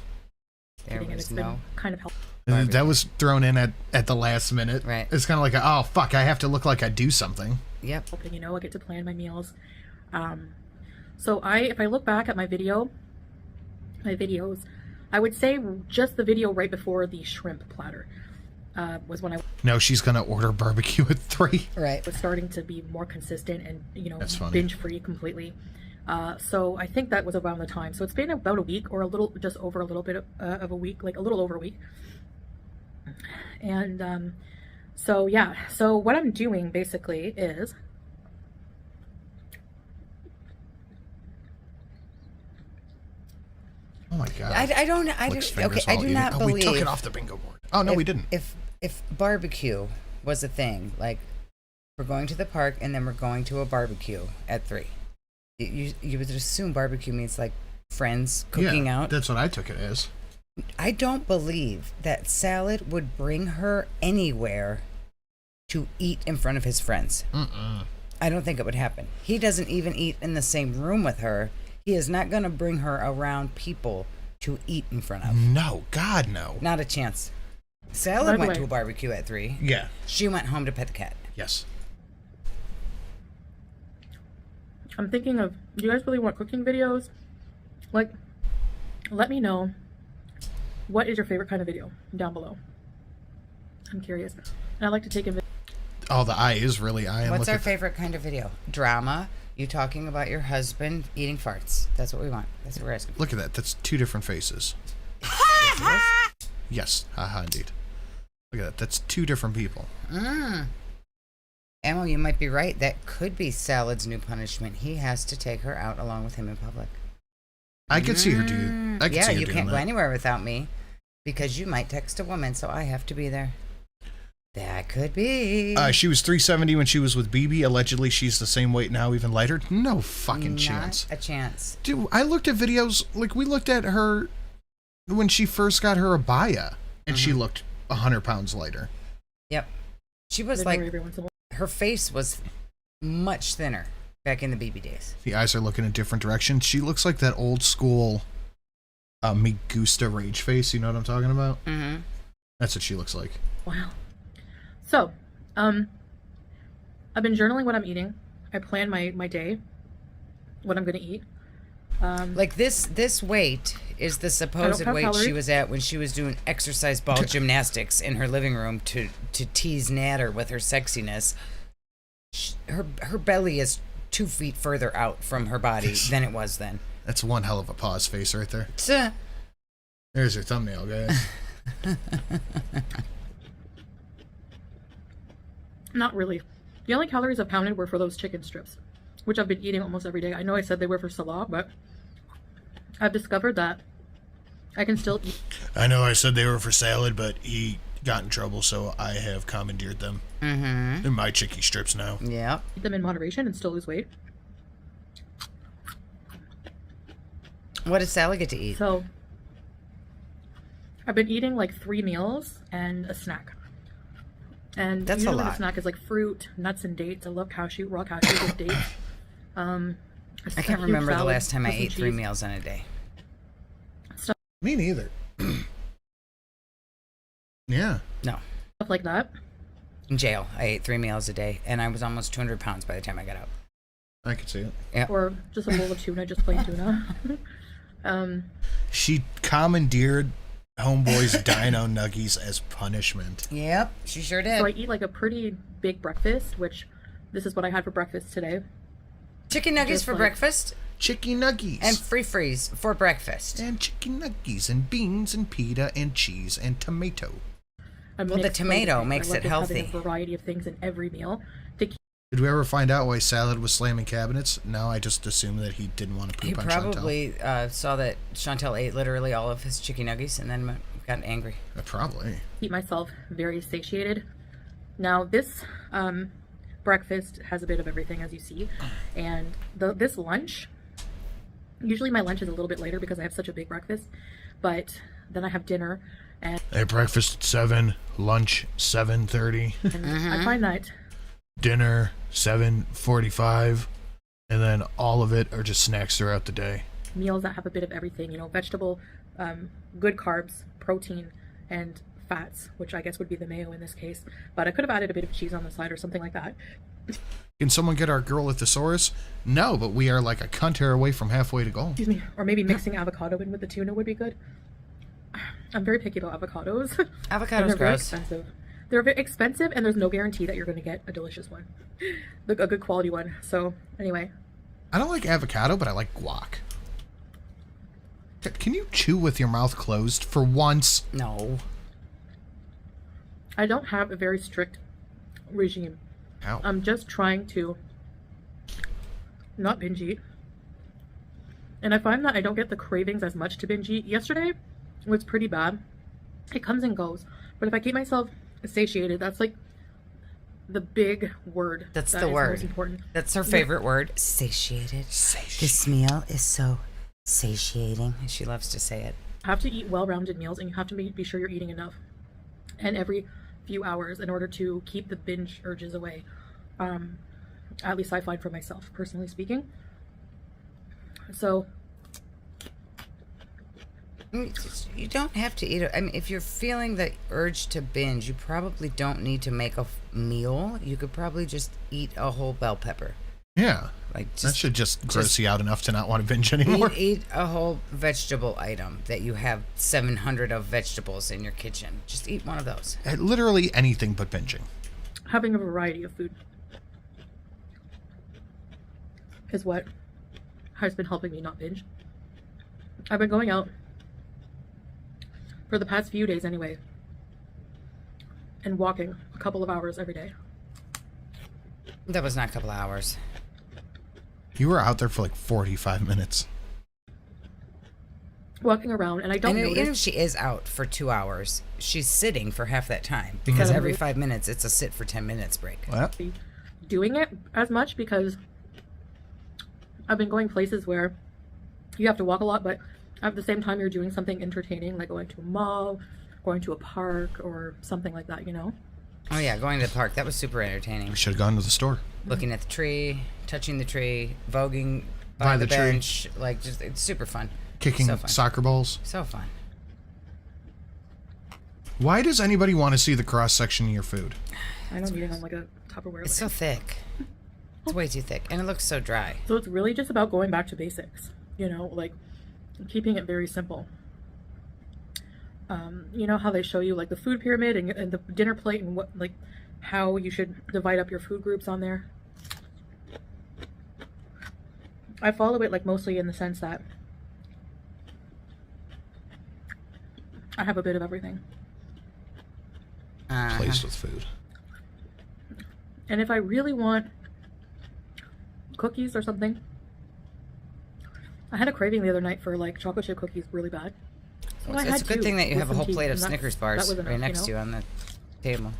There was no kind of helpful. That was thrown in at the last minute. Right. It's kind of like, oh fuck, I have to look like I do something. Yep. And, you know, I get to plan my meals. So if I look back at my videos, I would say just the video right before the shrimp platter was when I No, she's gonna order barbecue at 3. Right. was starting to be more consistent and, you know, That's funny. binge free completely. So I think that was around the time. So it's been about a week, or just over a little bit of a week, like a little over a week. And so yeah, so what I'm doing basically is Oh my god. I do not believe we took it off the bingo board. Oh no, we didn't. If barbecue was a thing, like we're going to the park and then we're going to a barbecue at 3. You would assume barbecue means like friends cooking out. That's what I took it as. I don't believe that Salad would bring her anywhere to eat in front of his friends. I don't think it would happen. He doesn't even eat in the same room with her. He is not going to bring her around people to eat in front of. No, God, no. Not a chance. Salad went to a barbecue at 3. Yeah. She went home to pet the cat. Yes. I'm thinking of, do you guys really want cooking videos? Like, let me know, what is your favorite kind of video down below? I'm curious. And I like to take a Oh, the eye is really eye. What's our favorite kind of video? Drama. You talking about your husband eating farts. That's what we want. That's what we're asking for. Look at that. That's 2 different faces. Yes. Haha, indeed. Look at that. That's 2 different people. Emma, you might be right. That could be Salad's new punishment. He has to take her out along with him in public. I could see her do. I could see her you doing can't go that. anywhere without me because you might text a woman, so I have to be there. That could be. She was 370 when she was with BB. Allegedly, she's the same weight now, even lighter. No fucking chance. Not a chance. Dude, I looked at videos, like we looked at her when she first got her abaya, and she looked 100 pounds lighter. Yep. She was like, her face was much thinner back in the BB days. The eyes are looking in different directions. She looks like that old school Me Gusta rage face. You know what I'm talking about? Mm-hmm. That's what she looks like. Wow. So, I've been journaling what I'm eating. I plan my day, what I'm going to eat. Like this weight is the supposed weight calories. she was at when she was doing exercise ball gymnastics in her living room to tease Natter with her sexiness. Her belly is 2 feet further out from her body than it was then. That's one hell of a pause face right there. There's your thumbnail, guys. Not really. The only calories I've counted were for those chicken strips, which I've been eating almost every day. I know I said they were for Salah, but I've discovered that I can still eat. I know I said they were for salad, but he got in trouble, so I have commandeered them. Mm-hmm. They're my chicky strips now. Yeah. Eat them in moderation and still lose weight. What does Sally get to eat? So I've been eating like 3 meals and a snack. And that's usually a lot. The snack is like fruit, nuts, and dates. I love raw cashews with dates. I can't remember the last time I ate 3 meals in a day. Me neither. Yeah. No. Stuff like that. In jail, I ate 3 meals a day, and I was almost 200 pounds by the time I got out. I could see it. Yeah. Or just a bowl of tuna, just plain tuna. She commandeered Homeboy's Dino Nuggies as punishment. Yep, she sure did. So I eat like a pretty big breakfast, which this is what I had for breakfast today. Chicken nuggets for breakfast? Chicken nuggies. And free freeze for breakfast. And chicken nuggies and beans and pita and cheese and tomato. Well, the tomato makes it healthy. Having a variety of things in every meal. Did we ever find out why Salad was slamming cabinets? No, I just assumed that he didn't want to He poop on Chantal. probably saw that Chantal ate literally all of his chicken nuggets and then got angry. Probably. Keep myself very satiated. Now this breakfast has a bit of everything, as you see, and this lunch, usually my lunch is a little bit later because I have such a big breakfast, but then I have dinner and I had breakfast at 7, lunch 7:30, I find that dinner 7:45, and then all of it are just snacks throughout the day. meals that have a bit of everything, you know, vegetable, good carbs, protein, and fats, which I guess would be the mayo in this case, but I could have added a bit of cheese on the side or something like that. Can someone get our girl a thesaurus? No, but we are like a cunt hair away from halfway to goal. Excuse me. Or maybe mixing avocado in with the tuna would be good. I'm very picky about avocados. Avocado's very gross. expensive. They're very expensive, and there's no guarantee that you're going to get a delicious one, a good quality one. So anyway, I don't like avocado, but I like guac. Can you chew with your mouth closed for once? No. I don't have a very strict regime. Ow. I'm just trying to not binge eat. And I find that I don't get the cravings as much to binge eat. Yesterday was pretty bad. It comes and goes. But if I keep myself satiated, that's like the big word. That's that the is word. most important. That's her favorite word. Satiated. This meal is so satiating. She loves to say it. You have to eat well-rounded meals, and you have to be sure you're eating enough. And every few hours in order to keep the binge urges away. At least I find for myself, personally speaking. So you don't have to eat it. I mean, if you're feeling the urge to binge, you probably don't need to make a meal. You could probably just eat a whole bell pepper. Yeah. Like that should just gross you out enough to not want to binge anymore. Eat a whole vegetable item that you have 700 of vegetables in your kitchen. Just eat one of those. Literally anything but binging. having a variety of food is what has been helping me not binge. I've been going out for the past few days anyway and walking a couple of hours every day. That was not a couple of hours. You were out there for like 45 minutes. Walking around, and I don't notice. Even if she is out for 2 hours, she's sitting for half that time because every 5 minutes it's a sit for 10 minutes break. Well, doing it as much because I've been going places where you have to walk a lot, but at the same time you're doing something entertaining, like going to a mall, going to a park, or something like that, you know? Oh yeah, going to the park. That was super entertaining. we should have gone to the store. Looking at the tree, touching the tree, voguing By the the tree. bench. Like, just, it's super fun. Kicking So fun. soccer balls. So fun. Why does anybody want to see the cross section of your food? I don't eat it on like a Tupperware. It's so thick. It's way too thick. And it looks so dry. So it's really just about going back to basics, you know, like keeping it very simple. You know how they show you like the food pyramid and the dinner plate and what, like how you should divide up your food groups on there. I follow it like mostly in the sense that I have a bit of everything. Placed with food. And if I really want cookies or something, I had a craving the other night for like chocolate chip cookies really bad. So I It's had a good two thing that you with have a some whole tea, plate of and Snickers that bars was enough, right next you to you on the table.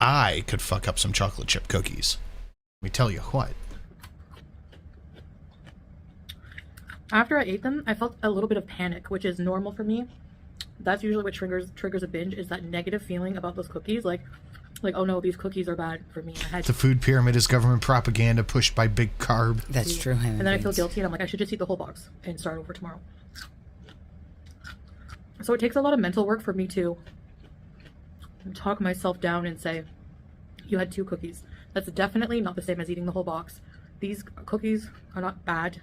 I could fuck up some chocolate chip cookies. Let me tell you what. After I ate them, I felt a little bit of panic, which is normal for me. That's usually what triggers a binge, is that negative feeling about those cookies, like oh no, these cookies are bad for me. The food pyramid is government propaganda pushed by big carb. That's true. And then I feel guilty, and I'm like, I should just eat the whole box and start over tomorrow. So it takes a lot of mental work for me to talk myself down and say, you had 2 cookies. That's definitely not the same as eating the whole box. These cookies are not bad.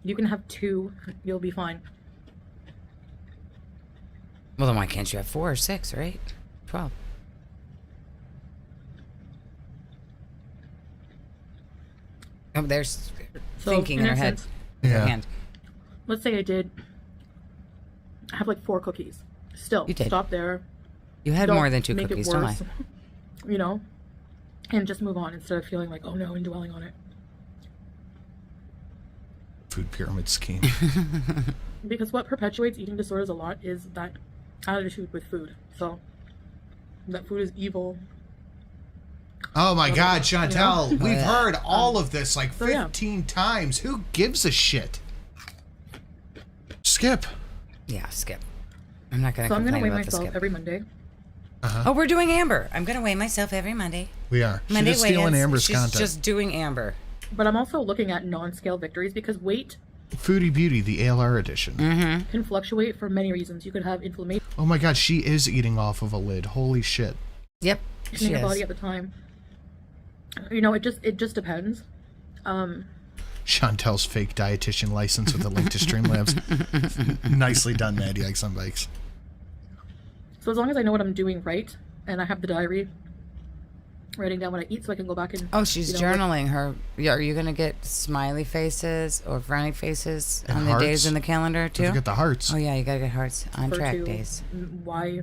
You can have 2, you'll be fine. Well, then why can't you have 4 or 6 or 8? 12. Oh, there's So, thinking in her head. essence, Yeah. Hand. let's say I did have like 4 cookies. Still, You did. stop there. You had Don't more than 2 make it cookies, don't I? worse. You know, and just move on instead of feeling like, oh no, and dwelling on it. Food pyramid scheme. Because what perpetuates eating disorders a lot is that attitude with food. So that food is evil. Oh my God, Chantel, You know? we've heard all of this like 15 times. Who gives a shit? Skip. Yeah, skip. I'm not gonna. So I'm gonna weigh about the myself skip. every Monday. Oh, we're doing Amber. I'm gonna weigh myself every Monday. We are. Monday She's just stealing weigh-ins. Amber's She's content. just doing Amber. But I'm also looking at non-scale victories because weight Foodie Beauty, the ALR edition. can fluctuate for many reasons. You could have inflammation Oh my God, she is eating off of a lid. Holy shit. Yep. in your body at the time. You know, it just depends. Chantel's fake dietitian license with a link to Streamlabs. Nicely done, Mad Yikes on Bikes. So as long as I know what I'm doing right, and I have the diary, writing down what I eat so I can go back and... Oh, she's you know, journaling her. Yeah, are you going to get smiley faces or frowny faces And on the hearts. days in the calendar, too? Don't forget the hearts. Oh, yeah, you got to get hearts on refer track to days. Why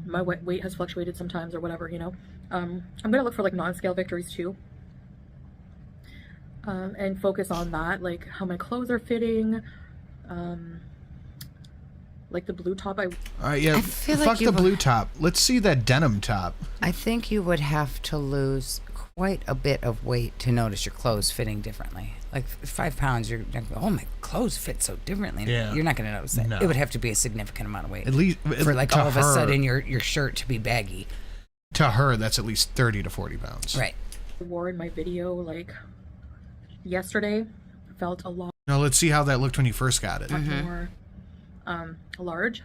my weight has fluctuated sometimes or whatever, you know. I'm going to look for, like, non-scale victories, too. And focus on that, like how my clothes are fitting, like the blue top. All right, yeah, feel fuck like the blue top. Let's see that denim top. I think you would have to lose quite a bit of weight to notice your clothes fitting differently. Like 5 pounds, you're like, oh, my clothes fit so differently. Yeah. You're not going to notice that. No. It would have to be a significant amount of weight. At least for like to all of a her. sudden your shirt to be baggy. To her, that's at least 30 to 40 pounds. Right. I wore in my video like yesterday felt a lot Now let's see how that looked when you first got it. more large.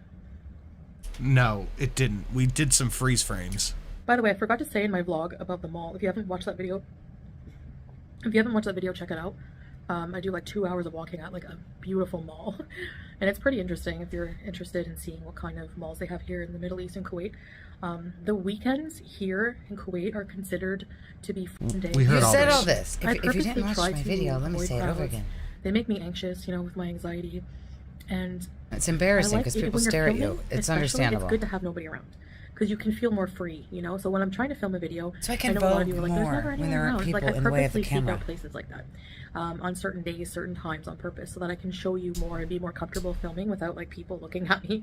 No, it didn't. We did some freeze frames. By the way, I forgot to say in my vlog about the mall. If you haven't watched that video, check it out. I do like 2 hours of walking at like a beautiful mall, and it's pretty interesting if you're interested in seeing what kind of malls they have here in the Middle East and Kuwait. The weekends here in Kuwait are considered to be fun days. We heard You all said this. all this. I If you purposely didn't watch try my to video, let me avoid say it over crowds. again. They make me anxious, you know, with my anxiety, and It's embarrassing I like because it people when you're stare at filming, you. It's especially, understandable. It's good to have nobody around because you can feel more free, you know. So when I'm trying to film a video, So I can know a lot vogue of you are like, "There's more never when anyone there aren't around." people Like I in the way of the purposely seek camera. out places like that on certain days, certain times on purpose, so that I can show you more and be more comfortable filming without like people looking at me.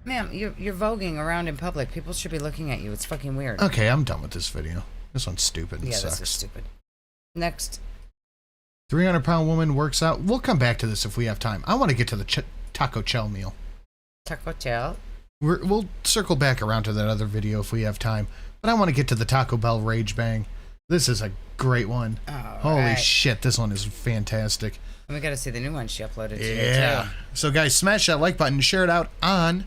Ma'am, you're voguing around in public. People should be looking at you. It's fucking weird. Okay, I'm done with this video. This one's stupid and Yeah, sucks. this is stupid. Next. 300-pound woman works out. We'll come back to this if we have time. I want to get to the Taco Shell meal. Taco Shell. We'll circle back around to that other video if we have time. But I want to get to the Taco Bell Rage Bang. This is a great one. Holy right. shit, this one is fantastic. And we got to see the new one she uploaded Yeah. today, So guys, smash that like button, share it out on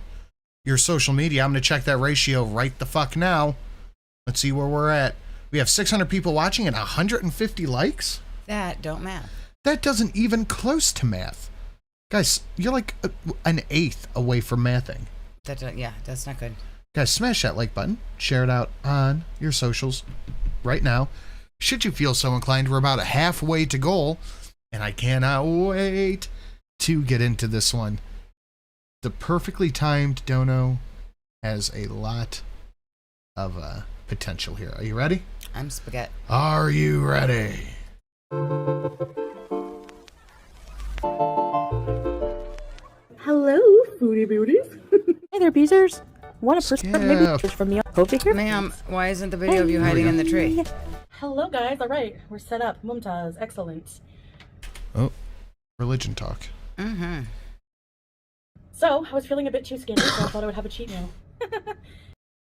your social media. I'm going to check that ratio right the fuck now. Let's see where we're at. We have 600 people watching and 150 likes. too. That don't math. That doesn't even close to math. Guys, you're like an eighth away from mathing. Yeah, that's not good. Guys, smash that like button, share it out on your socials right now. Should you feel so inclined, we're about halfway to goal, and I cannot wait to get into this one. The perfectly timed dono has a lot of potential here. Are you ready? I'm spaghetti. Are you ready? Hello, foodie beauties. Hey there, Beezers. Want a Skip. message from me? Hope you hear. Ma'am, why isn't the video of you hiding in the tree? Hello, guys. All right, we're set up. Mumtaz, excellent. Oh, religion talk. Mm-hmm. So I was feeling a bit too skinny, so I thought I would have a cheat meal.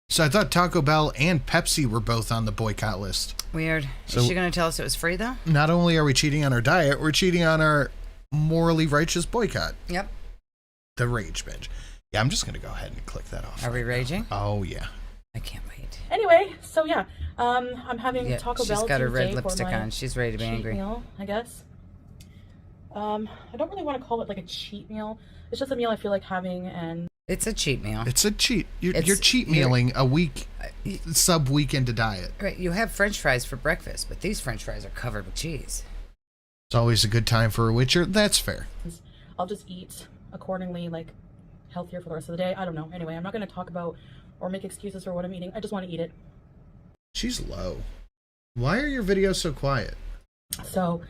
So I thought Taco Bell and Pepsi were both on the boycott list. Weird. So- Is she going to tell us it was free, though? Not only are we cheating on our diet, we're cheating on our morally righteous boycott. Yep. The Rage Binge. Yeah, I'm just going to go ahead and click that off. Are we raging? Oh, yeah. I can't wait. Anyway, so yeah, I'm having Yeah, Taco she's Bell got her Tuesday red for lipstick my on. She's ready to be cheat angry. meal, I guess. I don't really want to call it like a cheat meal. It's just a meal I feel like having, and It's a cheat meal. It's a cheat. You're It's- cheat mealing a week, sub-week into diet. Right, you have french fries for breakfast, but these french fries are covered with cheese. It's always a good time for a Witcher. That's fair. I'll just eat accordingly, like healthier for the rest of the day. I don't know. Anyway, I'm not going to talk about or make excuses for what I'm eating. I just want to eat it. She's low. Why are your videos so quiet? So,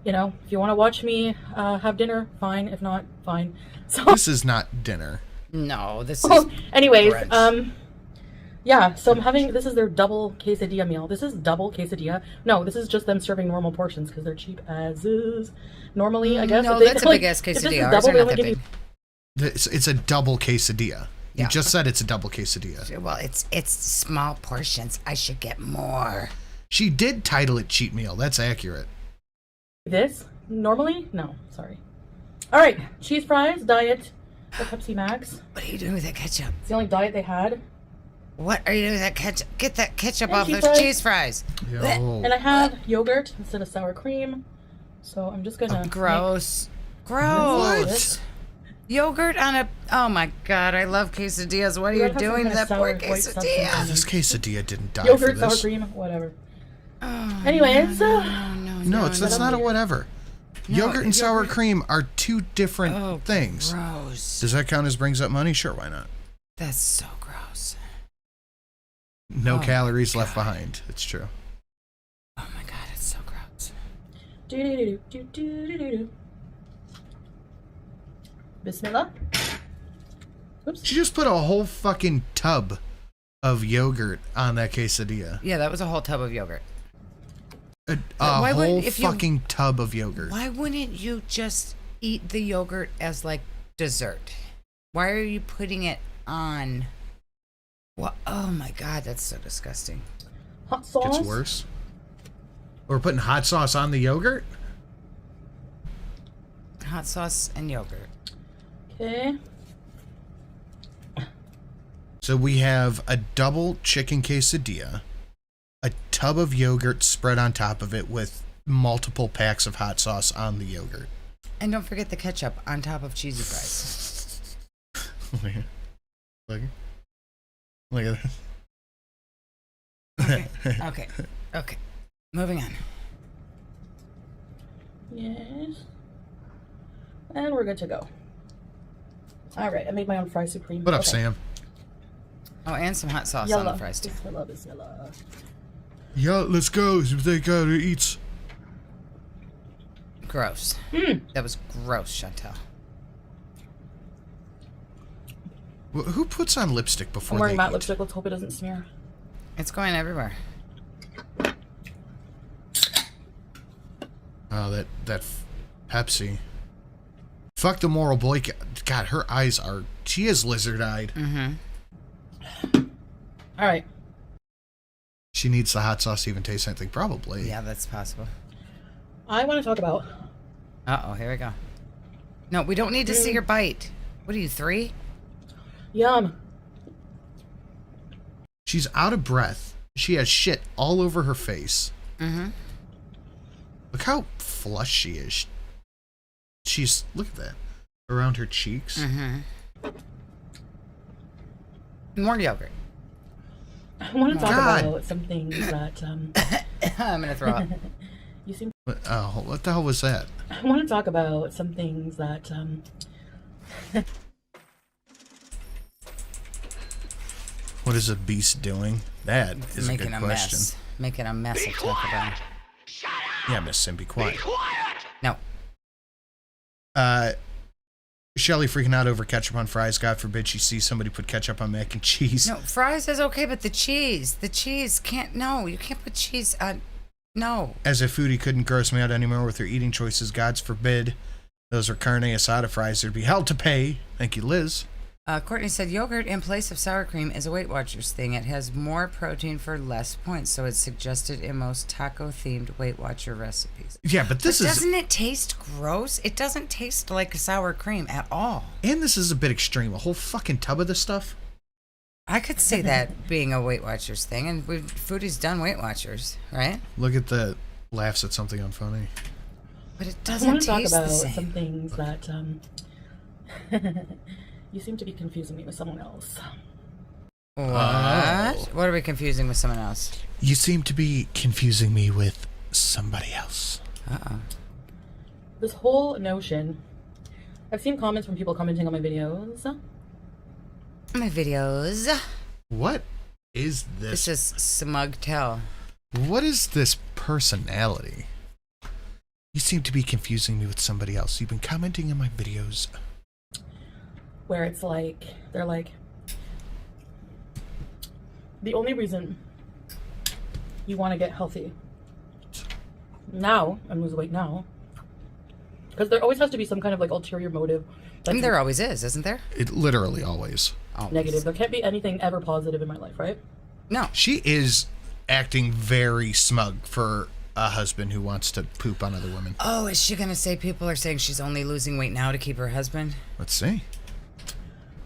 you know, if you want to watch me have dinner, fine. If not, fine. So This is not dinner. No, this oh, is. anyways, brunch. yeah. So I'm having, this is their double quesadilla meal. This is double quesadilla. No, this is just them serving normal portions because they're cheap as is. Normally, I guess. No, if that's a big ass quesadilla. Ours are not that big. It's a double quesadilla. You Yeah. just said it's a double quesadilla. Well, it's small portions. I should get more. She did title it cheat meal. That's accurate. This normally, no, sorry. All right, cheese fries, diet, or Pepsi Max. What are you doing with that ketchup? It's the only diet they had. What are you doing with that ketchup? Get that ketchup And off cheese those fries. cheese fries. Yo. And I have yogurt instead of sour cream. So I'm just gonna Gross. make Gross. this. Yogurt on a. Oh my god, I love quesadillas. What are You you gotta have some doing to kind that of poor sour white substance quesadilla? in This quesadilla didn't die Yogurt, for sour this. cream, whatever. Oh, Anyways, No, that's not a whatever. Yogurt and sour cream are two different things. Gross. Does that count as brings up money? Sure, why not? That's so gross. No Oh calories my left God. behind. It's true. Oh my god, it's so gross. do-do-do-do-do-do-do-do. Bismillah. Oops. She just put a whole fucking tub of yogurt on that quesadilla. Yeah, that was a whole tub of yogurt. A Why would- whole if you- fucking tub of yogurt. Why wouldn't you just eat the yogurt as like dessert? Why are you putting it on? What? Oh my god, that's so disgusting. Hot sauce. Gets worse. We're putting hot sauce on the yogurt? Hot sauce and yogurt. Okay. So we have a double chicken quesadilla, a tub of yogurt spread on top of it with multiple packs of hot sauce on the yogurt. And don't forget the ketchup on top of cheesy fries. Look at this. Okay, okay, okay. Moving on. Yes. And we're good to go. All right, I made my own fry supreme. What up, Okay. Sam? Oh, and some hot sauce on the fries too. Bismillah, bismillah. Yeah, let's go. They gotta eat. Gross. That was gross, Chantel. Who puts on lipstick before I'm wearing they matte eat? lipstick. Let's hope it doesn't smear. It's going everywhere. Oh, that Pepsi. Fuck the moral boy. God, her eyes are. She is lizard-eyed. Mm-hmm. All right. She needs the hot sauce to even taste anything, probably. Yeah, that's possible. I want to talk about. Uh-oh, here we go. No, we don't need to see your bite. What are you, 3? Yum. She's out of breath. She has shit all over her face. Mm-hmm. Look how flush she is. She's, look at that. Around her cheeks. Mm-hmm. More yogurt. I want to talk God. about some things that I'm gonna throw up. you seem. Oh, what the hell was that? I want to talk about some things that What is a beast doing? That is Making a good a question. mess. Making a mess of Taco Bell. Yeah, Miss Sim, be quiet. No. Shelly freaking out over ketchup on fries. God forbid she sees somebody put ketchup on mac and cheese. No, fries is okay, but the cheese can't. No, you can't put cheese on. No. As if Foodie couldn't gross me out anymore with her eating choices, God's forbid those are carne asada fries. There'd be hell to pay. Thank you, Liz. Courtney said yogurt in place of sour cream is a Weight Watchers thing. It has more protein for less points, so it's suggested in most taco-themed Weight Watcher recipes. Yeah, but this is... Doesn't it taste gross? It doesn't taste like sour cream at all. And this is a bit extreme. A whole fucking tub of this stuff? I could see that being a Weight Watchers thing, and Foodie's done Weight Watchers, right? Look at the laughs at something unfunny. But it I doesn't want to talk taste about the same. some things that you seem to be confusing me with someone else. What? Oh. What are we confusing with someone else? You seem to be confusing me with somebody else. Uh-oh. This whole notion. I've seen comments from people commenting on my videos. My videos. What? is this? This is smug tell. What is this personality? You seem to be confusing me with somebody else. You've been commenting on my videos. Where it's like, they're like, the only reason you want to get healthy now and lose weight now, because there always has to be some kind of like ulterior motive. I mean, there always is, isn't there? It literally always. Negative. There can't be anything ever positive in my life, right? No. She is acting very smug for a husband who wants to poop on other women. Oh, is she gonna say people are saying she's only losing weight now to keep her husband? Let's see.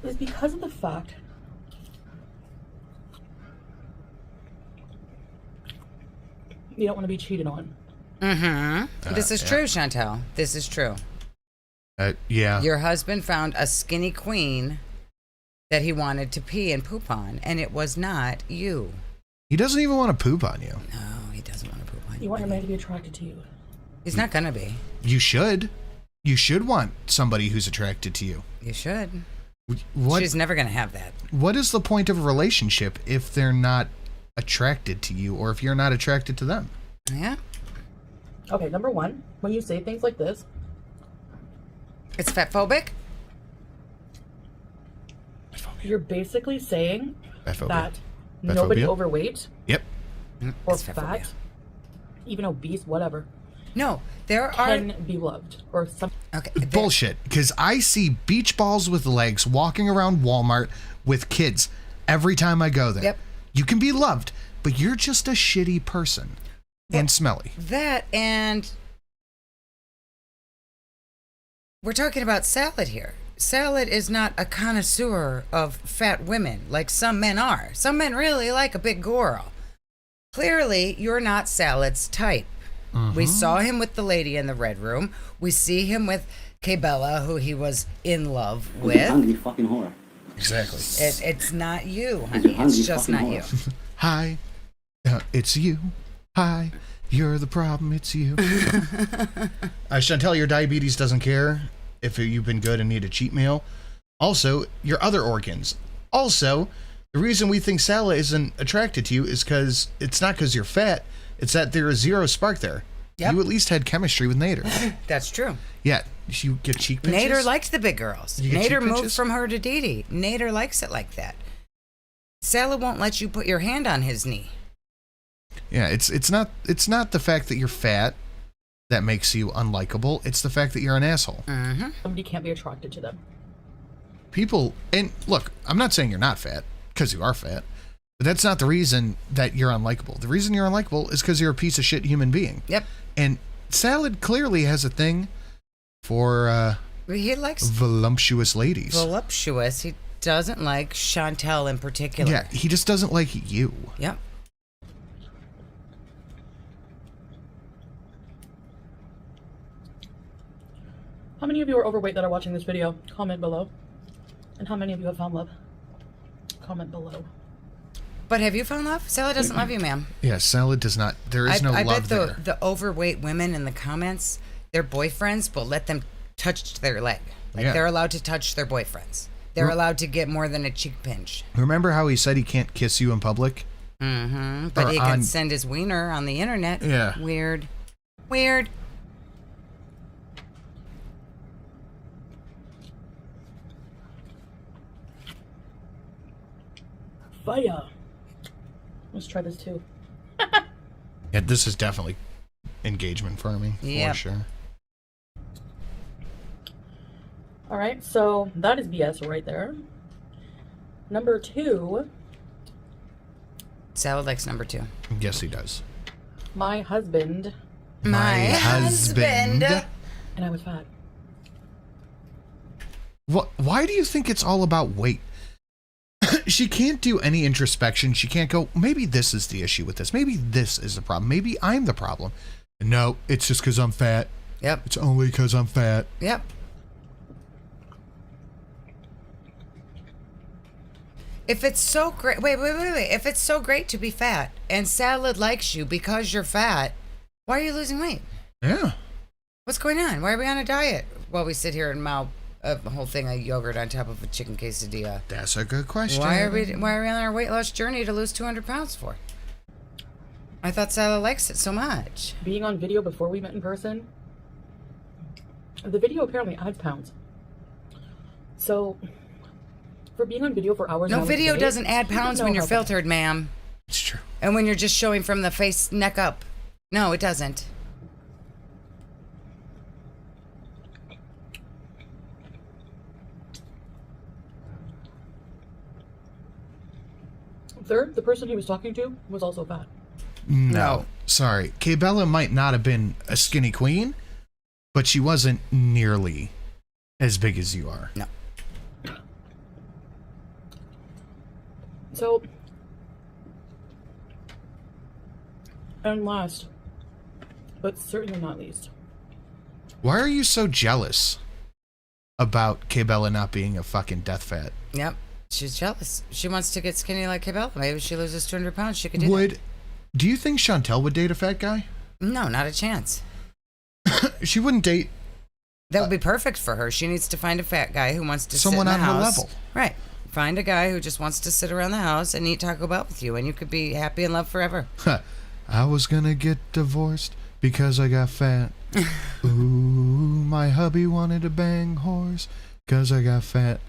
It's because of the fact you don't want to be cheated on. Mm-hmm. This is true, Chantel. This is true. Yeah. Your husband found a skinny queen that he wanted to pee and poop on, and it was not you. He doesn't even want to poop on you. No, he doesn't want to poop on you. You want your man to be attracted to you. He's not gonna be. You should. You should want somebody who's attracted to you. You should. What? She's never gonna have that. What is the point of a relationship if they're not attracted to you, or if you're not attracted to them? Yeah. Okay, number one, when you say things like this, it's fatphobic. You're basically saying Fatphobia. that nobody Fatphobia? overweight Yep. or It's fatphobia. fat, even obese, whatever, No, there can are. be loved or some. Okay. Bullshit. Because I see beach balls with legs walking around Walmart with kids every time I go there. Yep. You can be loved, but you're just a shitty person and smelly. That and we're talking about salad here. Salad is not a connoisseur of fat women like some men are. Some men really like a big girl. Clearly, you're not Salad's type. We saw him with the lady in the red room. We see him with K-Bella, who he was in love with. Hungry fucking whore. Exactly. It's not you, honey. It's just not you. Hi, it's you. Hi, you're the problem. It's you. Chantel, your diabetes doesn't care if you've been good and need a cheat meal. Also, your other organs. Also, the reason we think Sala isn't attracted to you is because it's not because you're fat. It's that there is zero spark there. Yep. You at least had chemistry with Nader. That's true. Yeah, you get cheek pinches. Nader likes the big girls. You get cheek Nader moved pinches? from her to Dee Dee. Nader likes it like that. Sala won't let you put your hand on his knee. Yeah, it's not the fact that you're fat that makes you unlikable. It's the fact that you're an asshole. Mm-hmm. Somebody can't be attracted to them. People, and look, I'm not saying you're not fat, because you are fat, but that's not the reason that you're unlikable. The reason you're unlikable is because you're a piece of shit human being. Yep. And Salad clearly has a thing for He likes voluptuous ladies. voluptuous. He doesn't like Chantel in particular. Yeah, he just doesn't like you. Yep. How many of you are overweight that are watching this video? Comment below. And how many of you have found love? Comment below. But have you found love? Sala doesn't love you, ma'am. Yeah, Salad does not. There is no I love bet there. the overweight women in the comments, their boyfriends will let them touch their leg. Like Yeah. they're allowed to touch their boyfriends. They're allowed to get more than a cheek pinch. Remember how he said he can't kiss you in public? Mm-hmm. But Or he can on- send his wiener on the internet. Yeah. Weird. Weird. Fire. Let's try this too. Yeah, this is definitely engagement farming Yep. for sure. All right, so that is BS right there. Number two, Salad likes number 2. Yes, he does. my husband, My husband. and I was fat. What? Why do you think it's all about weight? She can't do any introspection. She can't go, maybe this is the issue with this. Maybe this is the problem. Maybe I'm the problem. No, it's just because I'm fat. Yep. It's only because I'm fat. Yep. If it's so great, wait. If it's so great to be fat and Salad likes you because you're fat, why are you losing weight? Yeah. What's going on? Why are we on a diet while we sit here and a whole thing of yogurt on top of a chicken quesadilla? That's a good question. Why are we on our weight loss journey to lose 200 pounds for? I thought Sally likes it so much. Being on video before we met in person, the video apparently adds pounds. So, for being on video for hours... No, video doesn't add pounds when you're filtered, ma'am. It's true. And when you're just showing from the face, neck up. No, it doesn't. Third, the person he was talking to was also fat. No. Sorry. K-Bella might not have been a skinny queen, but she wasn't nearly as big as you are. No. So, and last, but certainly not least. Why are you so jealous about K-Bella not being a fucking death fat? Yep. She's jealous. She wants to get skinny like K-Bella. Maybe she loses 200 pounds. She could do that. Do you think Chantel would date a fat guy? No, not a chance. She wouldn't date... That would be perfect for her. She needs to find a fat guy who wants to someone sit in the on her house. level. Right. Find a guy who just wants to sit around the house and eat Taco Bell with you, and you could be happy in love forever. I was gonna get divorced because I got fat. Ooh, my hubby wanted to bang horse because I got fat.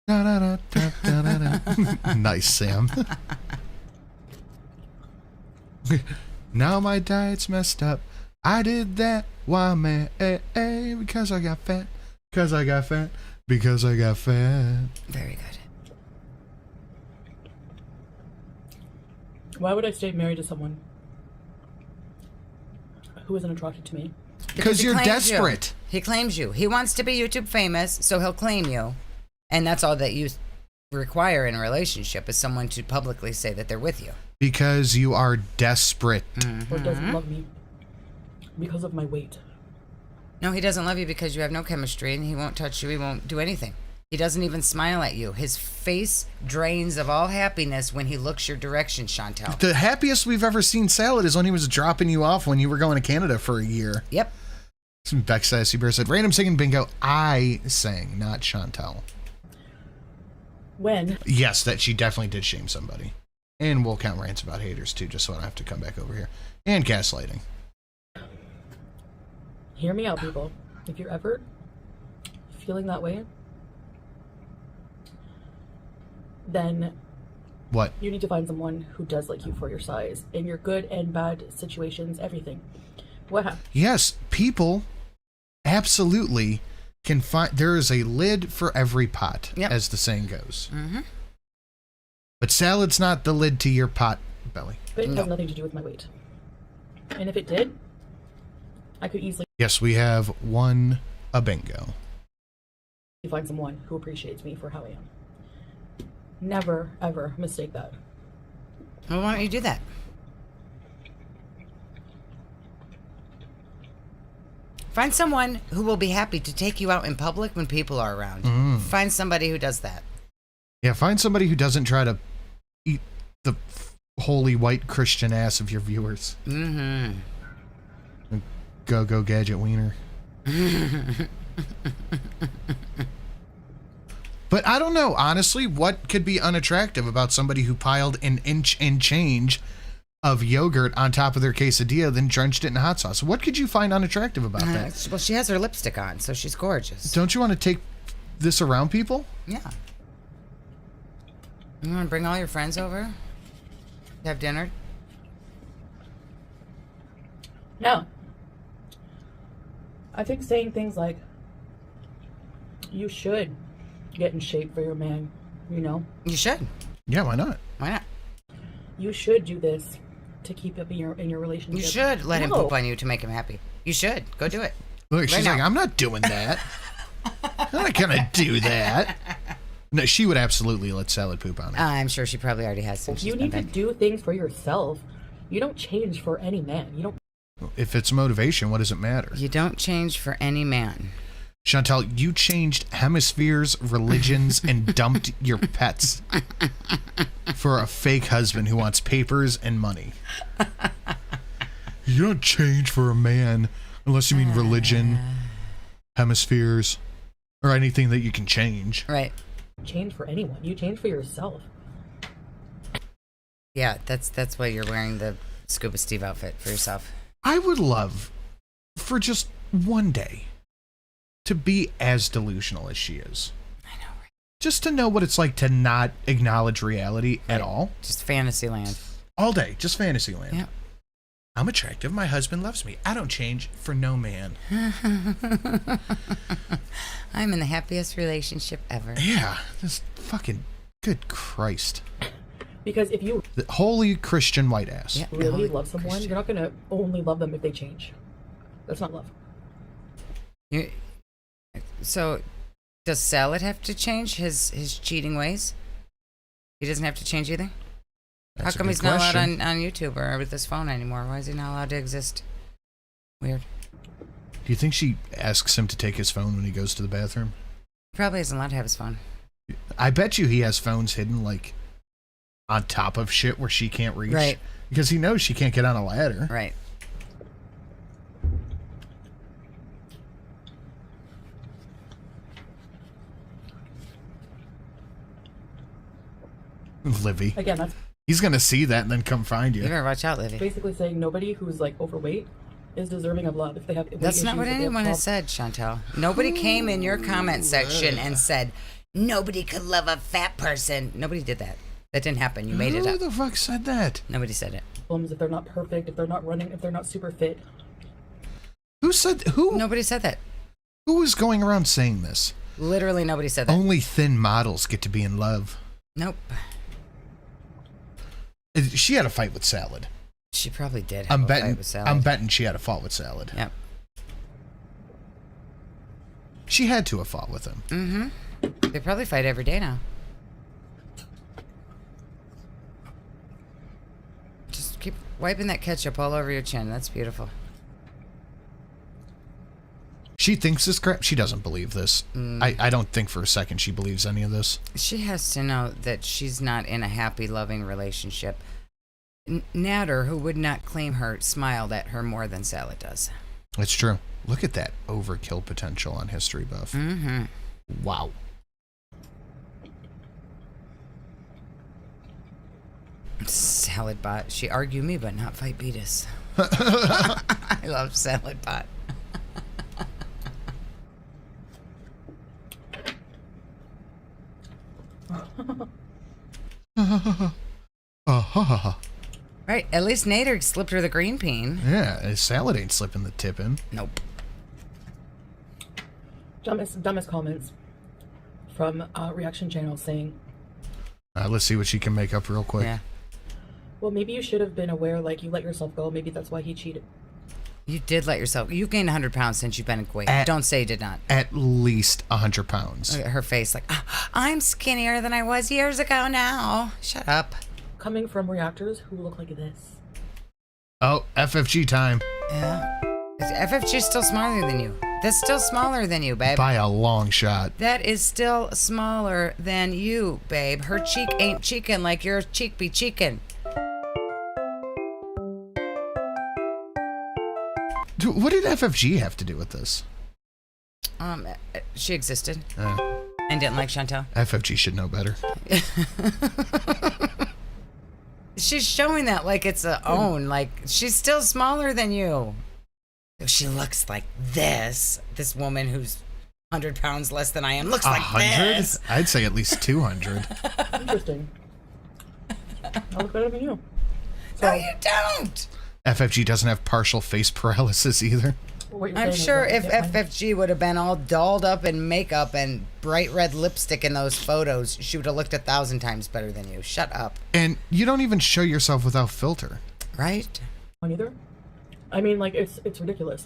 Da, da, da, da, da, da, da. Nice, Sam. Now my diet's messed up. I did that. Why, man? Because I got fat. Because I got fat. Because I got fat. Very good. Why would I stay married to someone who isn't attracted to me? Because you're desperate. He claims you. He wants to be YouTube famous, so he'll claim you. And that's all that you require in a relationship is someone to publicly say that they're with you. Because you are desperate. Or doesn't love me because of my weight. No, he doesn't love you because you have no chemistry and he won't touch you. He won't do anything. He doesn't even smile at you. His face drains of all happiness when he looks your direction, Chantel. The happiest we've ever seen Salad is when he was dropping you off when you were going to Canada for a year. Yep. Beck Sassy Bear said, random singing bingo. I sang, not Chantel. When? Yes, that she definitely did shame somebody. And we'll count rants about haters too, just so I don't have to come back over here. And gaslighting. Hear me out, people. If you're ever feeling that way, then what? You need to find someone who does like you for your size in your good and bad situations, everything. What happened? Yes, people absolutely can find. There is a lid for every pot, as the saying goes. Mm-hmm. But Salad's not the lid to your pot belly. But it has nothing to do with my weight. And if it did, I could easily Yes, we have won a bingo. find someone who appreciates me for how I am. Never, ever mistake that. Well, why don't you do that? Find someone who will be happy to take you out in public when people are around. Find somebody who does that. Yeah, find somebody who doesn't try to eat the holy white Christian ass of your viewers. Mm-hmm. Go gadget wiener. But I don't know, honestly, what could be unattractive about somebody who piled an inch and change of yogurt on top of their quesadilla, then drenched it in hot sauce? What could you find unattractive about that? Well, she has her lipstick on, so she's gorgeous. Don't you want to take this around people? Yeah. You want to bring all your friends over? Have dinner? No. I think saying things like, you should get in shape for your man, you know? You should. Yeah, why not? Why not? You should do this to keep up in your relationship. You should let him poop on you to make him happy. You should. Go do it. Look, she's like, I'm not doing that. I'm not gonna do that. No, she would absolutely let Salad poop on her. I'm sure she probably already has since You need to do things for yourself. You don't change for any man. You don't. If it's motivation, what does it matter? You don't change for any man. Chantal, you changed hemispheres, religions, and dumped your pets for a fake husband who wants papers and money. You don't change for a man unless you mean religion, hemispheres, Or anything that you can change. Right. Change for anyone. You change for yourself. Yeah, that's why you're wearing the Scuba Steve outfit for yourself. I would love for just one day to be as delusional as she is. I know, right? Just to know what it's like to not acknowledge reality at all. Just Fantasyland. All day, just Fantasyland. Yeah. I'm attractive. My husband loves me. I don't change for no man. I'm in the happiest relationship ever. Yeah, this fucking good Christ. Because if you The holy Christian white ass. Yeah, really no, love someone, Christian. you're not going to only love them if they change. That's not love. So, does Salad have to change his cheating ways? He doesn't have to change either? That's How come a good he's not allowed question. on YouTube or with his phone anymore? Why is he not allowed to exist? Weird. Do you think she asks him to take his phone when he goes to the bathroom? He probably isn't allowed to have his phone. I bet you he has phones hidden, like, on top of shit where she can't reach. Right. Because he knows she can't get on a ladder. Right. Livy. Again, that's He's going to see that and then come find You you. better watch out, Livy. basically saying nobody who's like overweight is deserving of love if they have weight That's not issues, what if they have anyone has said, Chantel. Nobody came in your comment section and said, nobody could love a fat person. Nobody did that. That didn't happen. You made it Who up. the fuck said that? Nobody said it. problems, if they're not perfect, if they're not running, if they're not super fit. Who said who? Nobody said that. Who is going around saying this? Literally nobody said that. Only thin models get to be in love. Nope. She had a fight with Salad. She probably did have I'm a fight betting. with Salad. I'm betting she had a fault with Salad. Yep. She had to have fought with him. Mm-hmm. They probably fight every day now. Just keep wiping that ketchup all over your chin. That's beautiful. She thinks this crap. She doesn't believe this. I don't think for a second she believes any of this. She has to know that she's not in a happy, loving relationship. Natter, who would not claim her, smiled at her more than Salad does. It's true. Look at that overkill potential on History Buff. Mm-hmm. Wow. Salad Bot. She argue me, but not fight Beatus. I love Salad Bot. Right, at least Nader slipped her the green bean. Yeah, Salad ain't slipping the tip in. Nope. Dumbest comments from reaction channels saying, Let's see what she can make up real quick. Yeah. well, maybe you should have been aware, like, you let yourself go. Maybe that's why he cheated. You did let yourself. You've gained 100 pounds since you've been in Kuwait. Don't say you did not. At least 100 pounds. Look at her face like, I'm skinnier than I was years ago now. Shut up. Coming from reactors who look like this. Oh, FFG time. Yeah. FFG's still smaller than you. That's still smaller than you, babe. By a long shot. That is still smaller than you, babe. Her cheek ain't cheeking like your cheek be cheeking. Dude, what did FFG have to do with this? She existed and didn't like Chantel. FFG should know better. She's showing that like it's a own. Like, she's still smaller than you. She looks like this. This woman who's 100 pounds less than I am looks like 100? this. I'd say at least 200. Interesting. I look better than you. So, No, you don't. FFG doesn't have partial face paralysis either. what you're I'm saying is sure that if I can't find- FFG would have been all dolled up in makeup and bright red lipstick in those photos, she would have looked 1,000 times better than you. Shut up. And you don't even show yourself without filter. Right? either. I mean, like, it's ridiculous.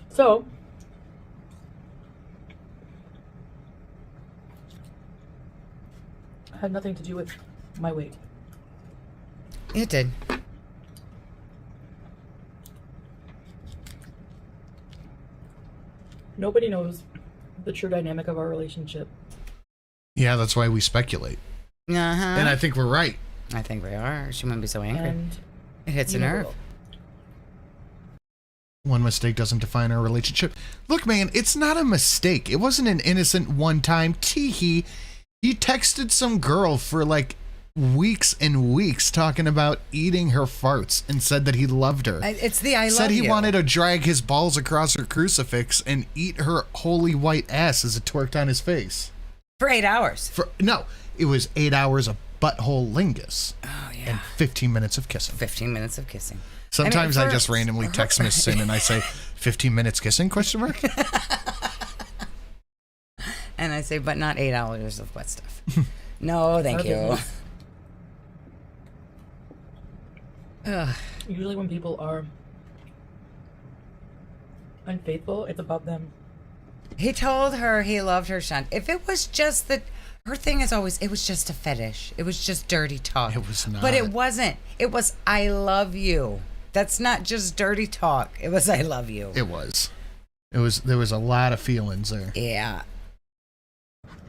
So, it had nothing to do with my weight. It did. Nobody knows the true dynamic of our relationship. Yeah, that's why we speculate. Uh-huh. And I think we're right. I think we are. She wouldn't be so angry. And It hits a you never nerve. will. one mistake doesn't define our relationship. Look, man, it's not a mistake. It wasn't an innocent one-time tee-hee. He texted some girl for like weeks and weeks talking about eating her farts and said that he loved her. It's the I love Said he you. wanted to drag his balls across her crucifix and eat her holy white ass as it twerked on his face. For 8 hours. No, it was 8 hours of butthole lingus. Oh, yeah. And 15 minutes of kissing. 15 minutes of kissing. Sometimes I just randomly text Miss Sin and I say, 15 minutes kissing, question mark? And I say, but not 8 hours of wet stuff. No, thank you. Usually when people are unfaithful, it's about them. He told her he loved her, Sean. If it was just that, her thing is always, it was just a fetish. It was just dirty talk. It was not. But it wasn't. It was, I love you. That's not just dirty talk. It was, I love you. It was. There was a lot of feelings there. Yeah.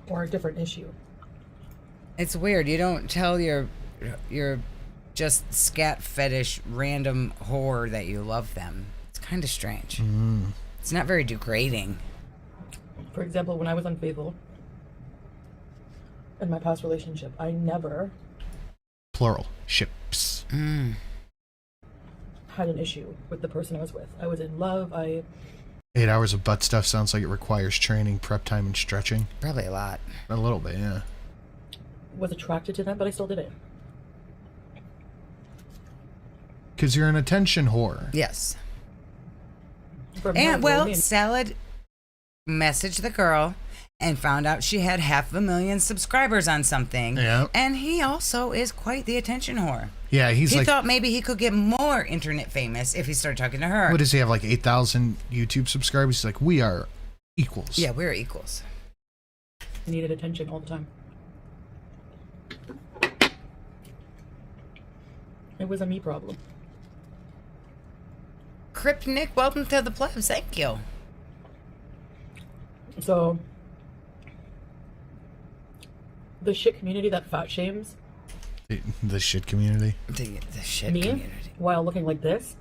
Or a different issue. It's weird. You don't tell your just scat fetish random whore that you love them. It's kind of strange. It's not very degrading. For example, when I was unfaithful in my past relationship, I never Plural. Ships. had an issue with the person I was with. I was in love. 8 hours of butt stuff sounds like it requires training, prep time, and stretching. Probably a lot. A little bit, yeah. was attracted to them, but I still did it. Because you're an attention whore. Yes. For And, more well, women- Salad messaged the girl and found out she had 500,000 subscribers on something. Yeah. And he also is quite the attention whore. Yeah, He like, thought maybe he could get more internet famous if he started talking to her. what does he have, like 8,000 YouTube subscribers? He's like, we are equals. Yeah, we're equals. I needed attention all the time. It was a me problem. Crypt Nick, welcome to the plebs. Thank you. So, the shit community that fat shames The shit community. The shit me community. while looking like this,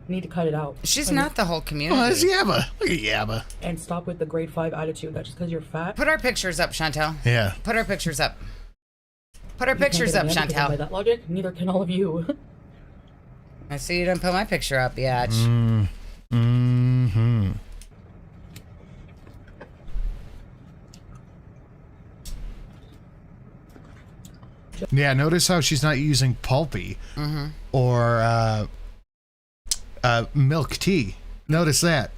need to cut it out. She's not the whole community. Oh, that's Yabba. Look at Yabba. And stop with the grade 5 attitude that just because you're fat. Put our pictures up, Chantel. Yeah. Put our pictures up. Put our you can't pictures get a up, man because by Chantel. that logic, neither can all of you. I see you didn't put my picture up yet. Mm-hmm. Yeah, notice how she's not using pulpy or milk tea. Notice that.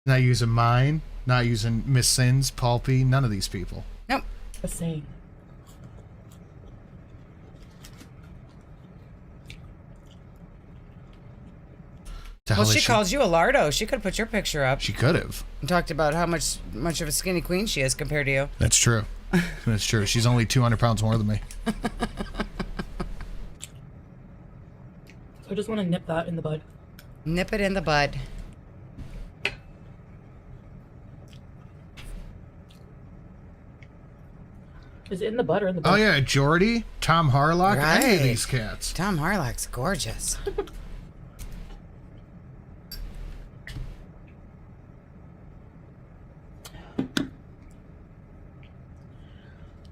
Not using mine, not using Miss Sin's, pulpy, none of these people. Nope. The same. Well, she calls you a lardo. She could have put your picture up. She could have. And talked about how much of a skinny queen she is compared to you. That's true. That's true. She's only 200 pounds more than me. So I just want to nip that in the bud. Nip it in the bud. Is it in the bud or in the bud? Oh yeah, Jordy, Tom Harlock, any of Right. these cats. Tom Harlock's gorgeous.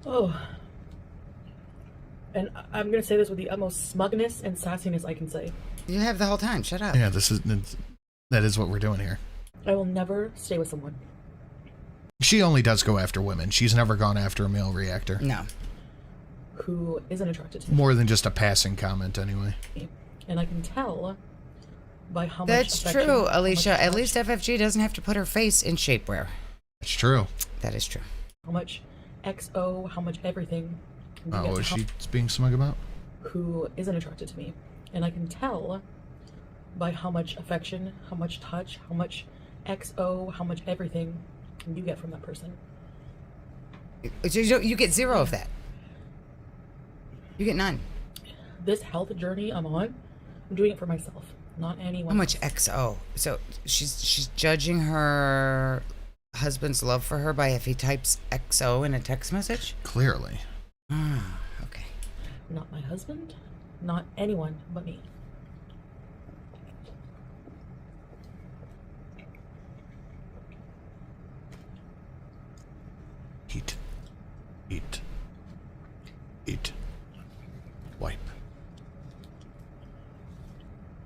Oh. And I'm going to say this with the utmost smugness and sassiness I can say. You have the whole time. Shut up. Yeah, that is what we're doing here. I will never stay with someone She only does go after women. She's never gone after a male reactor. No. who isn't attracted to me. More than just a passing comment, anyway. And I can tell by how much That's affection, true, how much Alicia. At touch, least FFG doesn't have to put her face in shapewear. That's true. That is true. how much XO, how much everything. you get What to was how- she being smug about? who isn't attracted to me. And I can tell by how much affection, how much touch, how much XO, how much everything you get from that person. You get zero of that. You get none. This health journey I'm on, I'm doing it for myself, not anyone. How much XO? So she's judging her husband's love for her by if he types XO in a text message? Clearly. Ah, okay. Not my husband, not anyone but me.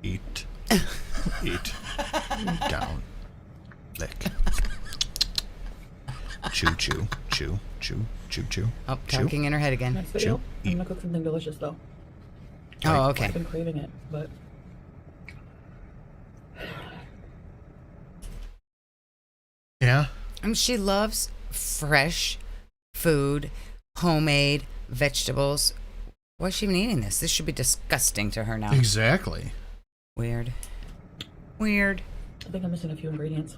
Eat. Eat. Down. Lick. Chew, chew, chew, chew, chew, chew. Oh, talking in her head again. Next video, I'm gonna cook something delicious though. Oh, okay. I've been craving it, but Yeah. She loves fresh food, homemade vegetables. Why is she even eating this? This should be disgusting to her now. Exactly. Weird. Weird. I think I'm missing a few ingredients.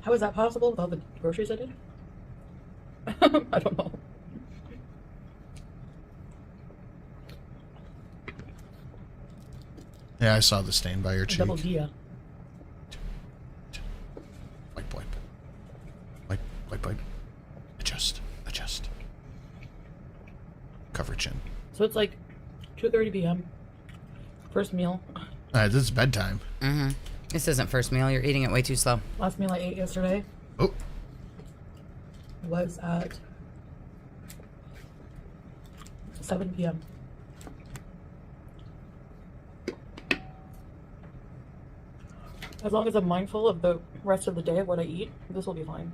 How is that possible with all the groceries I did? I don't know. Yeah, I saw the stain by your cheek. Double D. Wipe, wipe. Wipe, wipe, wipe. Adjust, adjust. Cover chin. So it's like 2:30 p.m. First meal. This is bedtime. Mm-hmm. This isn't first meal. You're eating it way too slow. Last meal I ate yesterday. Oh. Was at 7 p.m. As long as I'm mindful of the rest of the day of what I eat, this will be fine.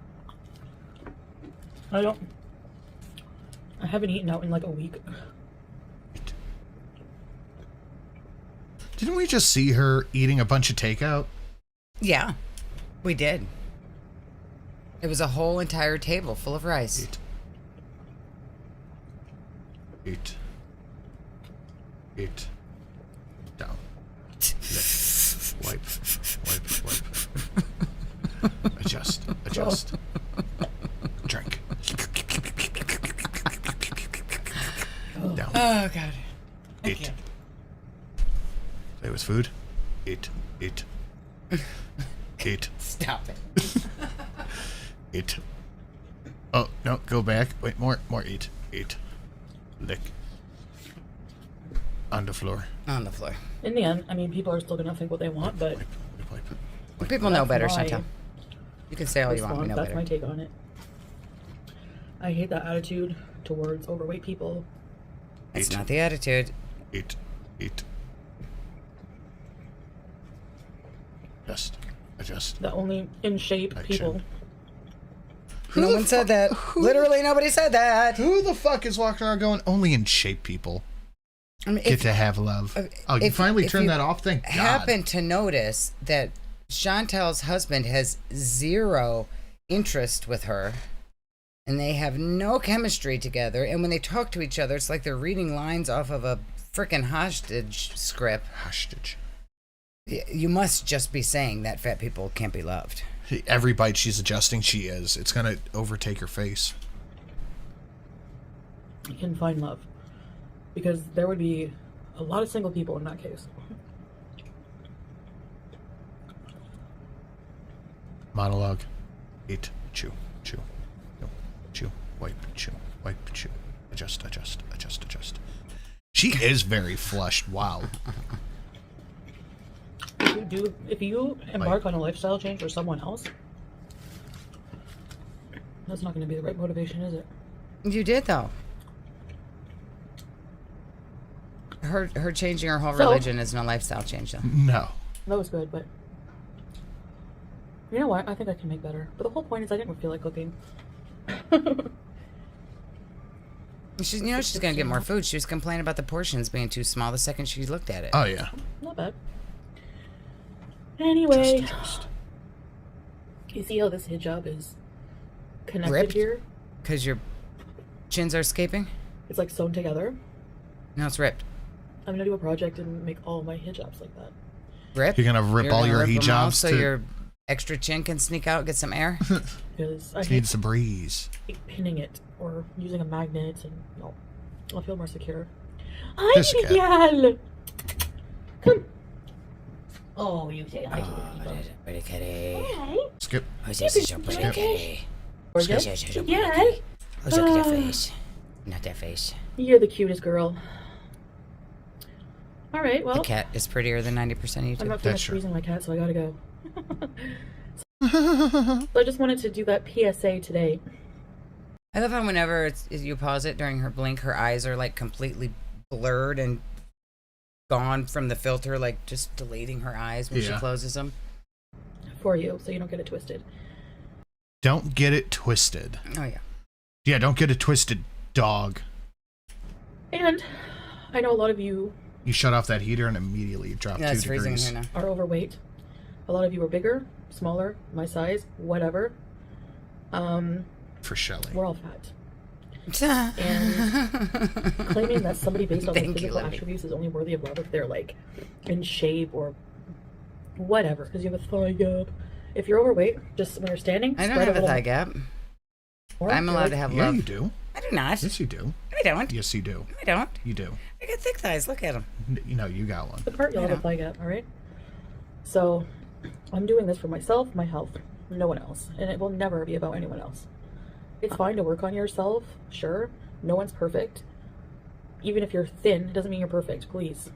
I haven't eaten out in like a week. Didn't we just see her eating a bunch of takeout? Yeah, we did. It was a whole entire table full of rice. Eat. Eat. Down. Wipe. Wipe. Wipe. Adjust. Adjust. Drink. Down. Oh, God. Eat. Say it was food. Eat. Eat. Eat. Stop it. Eat. Oh, no, go back. Wait, more. Eat. Eat. Lick. On the floor. On the floor. In the end, I mean, people are still gonna think what they want, but People know better, my Chantel. You can say all you want. We know That's better. my take on it. I hate that attitude towards overweight people. It's not the attitude. Eat. Eat. Adjust. The only in shape people. No one said that. Literally nobody said that. Who the fuck is walking around going, only in shape people I mean, get to have love? Oh, you finally turned that off? Thank God. Happen to notice that Chantel's husband has zero interest with her, and they have no chemistry together, and when they talk to each other, it's like they're reading lines off of a frickin' hostage script. Hostage. You must just be saying that fat people can't be loved. Every bite she's adjusting, she is. It's gonna overtake her face. You can find love. Because there would be a lot of single people in that case. Monologue. Eat. Chew. Chew. No. Chew. Wipe. Chew. Wipe. Chew. Adjust. She is very flushed. Wow. If you embark on a lifestyle change for someone else, that's not going to be the right motivation, is it? You did, though. Her changing her whole religion isn't a lifestyle change, though. No. That was good, but you know what? I think I can make better. But the whole point is I didn't feel like cooking. She's gonna get more food. She was complaining about the portions being too small the second she looked at it. Oh yeah. Not bad. Anyway, you see how this hijab is connected Ripped? here? Because your chins are escaping? It's like sewn together. No, it's ripped. I'm gonna do a project and make all my hijabs like that. Rip? You're gonna rip all your them all hijabs so to- your extra chin can sneak out, get some air? Because I It hate needs a breeze. pinning it or using a magnet, and no, I'll feel more secure. Pussycat. Hi, Miguel. Come. Oh, you say hi to the people. Pretty kitty. Hi. Skip. Oh, this is your pretty Skip. kitty. Gorgeous. Skip. Yeah. Oh, look at that face. Not that face. You're the cutest girl. All right, well, The cat is prettier than 90% of you I'm two. not finished squeezing my cat, so I gotta go. So I just wanted to do that PSA today. I love how whenever you pause it during her blink, her eyes are like completely blurred and gone from the filter, like just deleting her eyes when she closes them. For you, so you don't get it twisted. Don't get it twisted. Oh, yeah. Yeah, don't get it twisted, dog. And I know a lot of you... You shut off that heater and immediately you drop 2 degrees. Freezing here now. Are overweight. A lot of you are bigger, smaller, my size, whatever. For Shelly. We're all fat. And claiming that somebody based on their physical attributes is only worthy of love if they're like in shape or whatever, because you have a thigh gap. If you're overweight, just when you're standing, I don't have a thigh gap. I'm allowed to have love. Yeah, you do. I do not. Yes, you do. I don't. Yes, you do. I don't. You do. I got thick thighs. Look at them. You know, you got one. The part you'll have a thigh gap, all right? So I'm doing this for myself, my health, no one else, and it will never be about anyone else. It's fine to work on yourself, sure. No one's perfect. Even if you're thin, it doesn't mean you're perfect, please.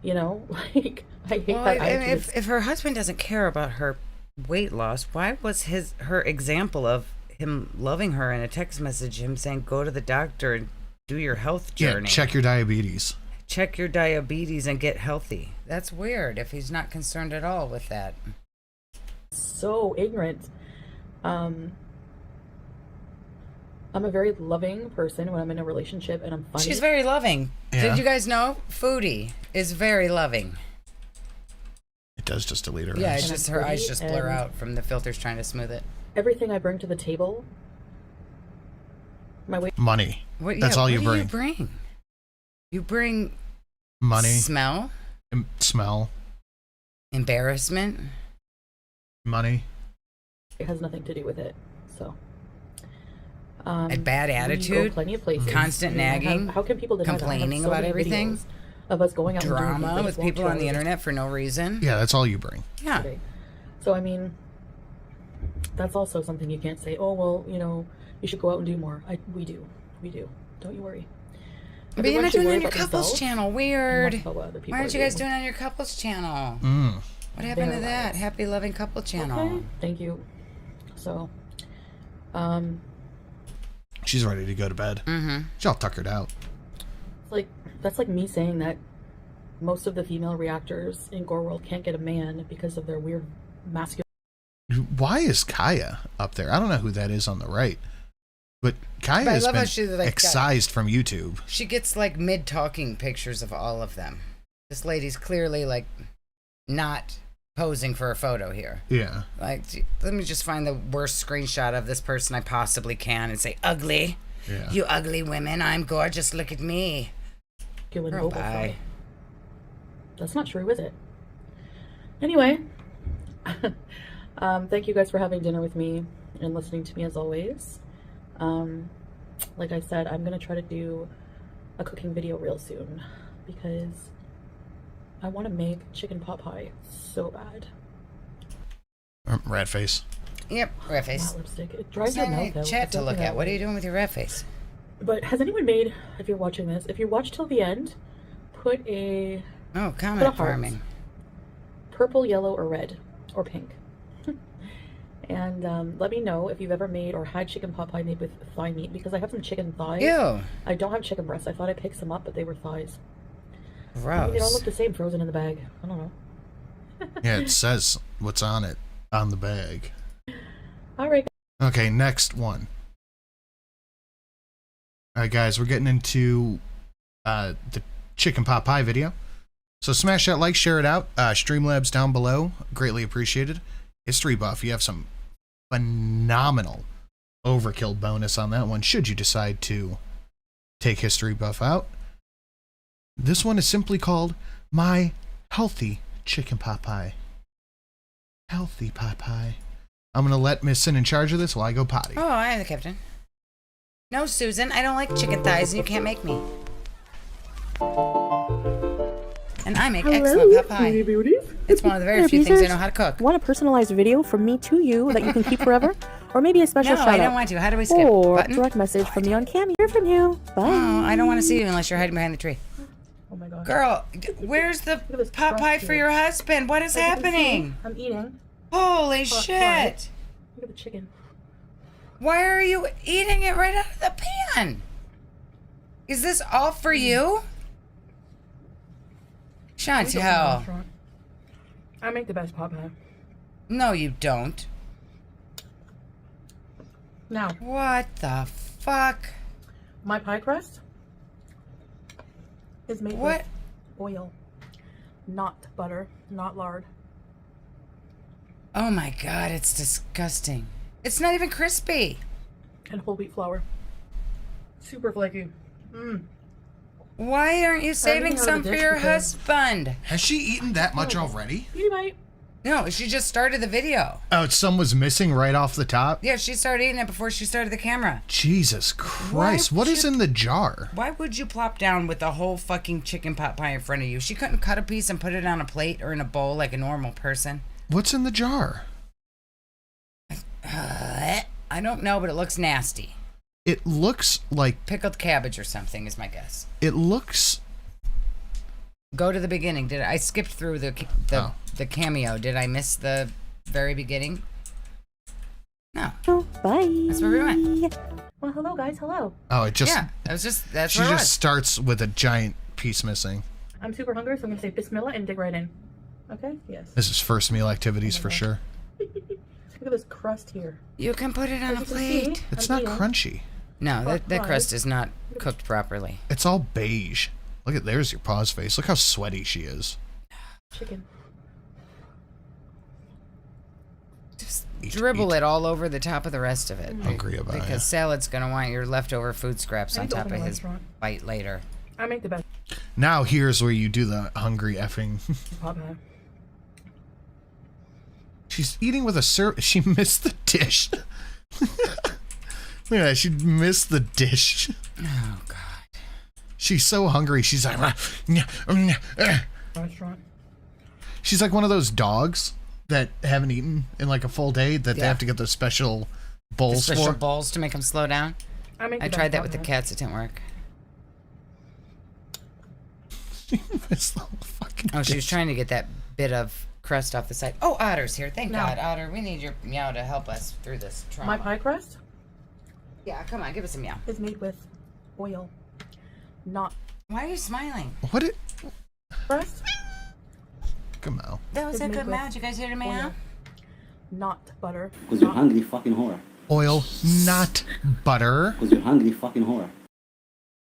You know, like, I hate that attitude. If her husband doesn't care about her weight loss, why was her example of him loving her in a text message, him saying, go to the doctor and do your health journey? Yeah, check your diabetes. Check your diabetes and get healthy. That's weird if he's not concerned at all with that. So ignorant. I'm a very loving person when I'm in a relationship and I'm funny. She's very loving. Yeah. Did you guys know? Foodie is very loving. It does just delete her eyes. Yeah, it's just her eyes just blur out from the filters trying to smooth it. Everything I bring to the table, my weight. Money. That's all you bring. What do you bring? You bring money. Smell. Smell. Embarrassment. Money. It has nothing to do with it. So. A bad attitude. We go plenty of places. Constant nagging. How can people deny complaining that? I have so about many everything. videos of us going out Drama and doing with people on the internet for no reason. Yeah, that's all you bring. Yeah. So I mean, that's also something you can't say. Oh well, you know, you should go out and do more. We do. Don't you worry. But you're not doing it on your couples channel. Weird. Why aren't you guys doing it on your couples channel? What happened to that? Happy loving couple channel. Okay. Thank you. So, she's ready to go to bed. She's all tuckered out. Like, that's like me saying that most of the female reactors in Gore World can't get a man because of their weird masculine. Why is Kaya up there? I don't know who that is on the right. But Kaya has been excised from YouTube. She gets like mid-talking pictures of all of them. This lady's clearly like not posing for a photo here. Yeah. Like, let me just find the worst screenshot of this person I possibly can and say, ugly. Yeah. You ugly women. I'm gorgeous. Look at me. Girl, bye. That's not true, is it? Anyway, thank you guys for having dinner with me and listening to me as always. Like I said, I'm gonna try to do a cooking video real soon because I want to make chicken pot pie so bad. Rat face. Yep, rat face. Lipstick. It dries your mouth out. Chat to look at. What are you doing with your rat face? But has anyone made, if you're watching this, if you watch till the end, put a... Oh, comment farming. Purple, yellow, or red, or pink. And let me know if you've ever made or had chicken pot pie made with thigh meat, because I have some chicken thighs. Ew. I don't have chicken breasts. I thought I picked some up, but they were thighs. Gross. I mean, they all look the same frozen in the bag. I don't know. Yeah, it says what's on it on the bag. All right. Okay, next one. All right, guys, we're getting into the chicken pot pie video. So smash that like, share it out. Streamlabs down below, greatly appreciated. History buff, you have some phenomenal overkill bonus on that one, should you decide to take history buff out. This one is simply called My Healthy Chicken Pot Pie. Healthy pot pie. I'm going to let Miss Sin in charge of this while I go potty. Oh, I am the captain. No, Susan, I don't like chicken thighs and you can't make me. And I make excellent pot pie. It's one of the very few things I know how to cook. Want a personalized video from me to you that you can keep forever? Or maybe a special shout out? No, I don't want to. How do we skip? Or Button? direct message from me on cam. Hear from you. Bye. Oh, I don't want to see you unless you're hiding behind the tree. Oh my god. Girl, where's the pot pie for your husband? What is happening? I'm eating. Holy shit. Look at the chicken. Why are you eating it right out of the pan? Is this all for you? Chantel. I make the best pot pie. No, you don't. Now, What the fuck? my pie crust is made What? with oil, not butter, not lard. Oh my god, it's disgusting. It's not even crispy. And whole wheat flour. Super flaky. Mmm. Why aren't you saving eating out of some the for dish your because- husband? Has she eaten that much already? Beauty bite. No, she just started the video. Oh, some was missing right off the top? Yeah, she started eating it before she started the camera. Jesus Christ. What is in the jar? Why would you plop down with the whole fucking chicken pot pie in front of you? She couldn't cut a piece and put it on a plate or in a bowl like a normal person. What's in the jar? I don't know, but it looks nasty. It looks like... Pickled cabbage or something is my guess. It looks... Go to the beginning. Did I skipped through the cameo? Did I miss the very beginning? No. Bye. That's where we went. Well, hello, guys. Hello. Oh, it just... Yeah, that was just... That's She where it just was. starts with a giant piece missing. I'm super hungry, so I'm going to say Bismillah and dig right in. Okay? Yes. This is first meal activities for sure. Look at this crust here. You can put it on a As you can see, plate. It's I'm not eating. crunchy. No, that Fries. crust is not cooked properly. It's all beige. Look at, there's your pause face. Look how sweaty she is. Chicken. Just Eat, dribble eat. it all over the top of the rest of it. Hungry about it. Because Salad's going to want your leftover food scraps I on need to top open of a his restaurant. bite later. I make the best Now here's where you do the hungry effing. pot pie. She's eating with a She missed the dish. Look at that. She missed the dish. Oh, God. She's so hungry. She's like... Restaurant. She's like one of those dogs that haven't eaten in like a full day that they Yeah. have to get those special The bowls special for. bowls to make them slow down. I make the I best tried that pot with the pie. cats. It didn't work. She missed the whole fucking Oh, she was dish. trying to get that bit of crust off the side. Oh, Otter's here. Thank No. God, Otter. We need your meow to help us through this trauma. My pie crust Yeah, come on. Give us a meow. is made with oil, not Why are you smiling? What it? crust, Come on. That was It's a made good with meow. Did you guys hear the meow? oil, not butter. Because you're not- hungry fucking whore. Oil, not butter. Because you're hungry fucking whore.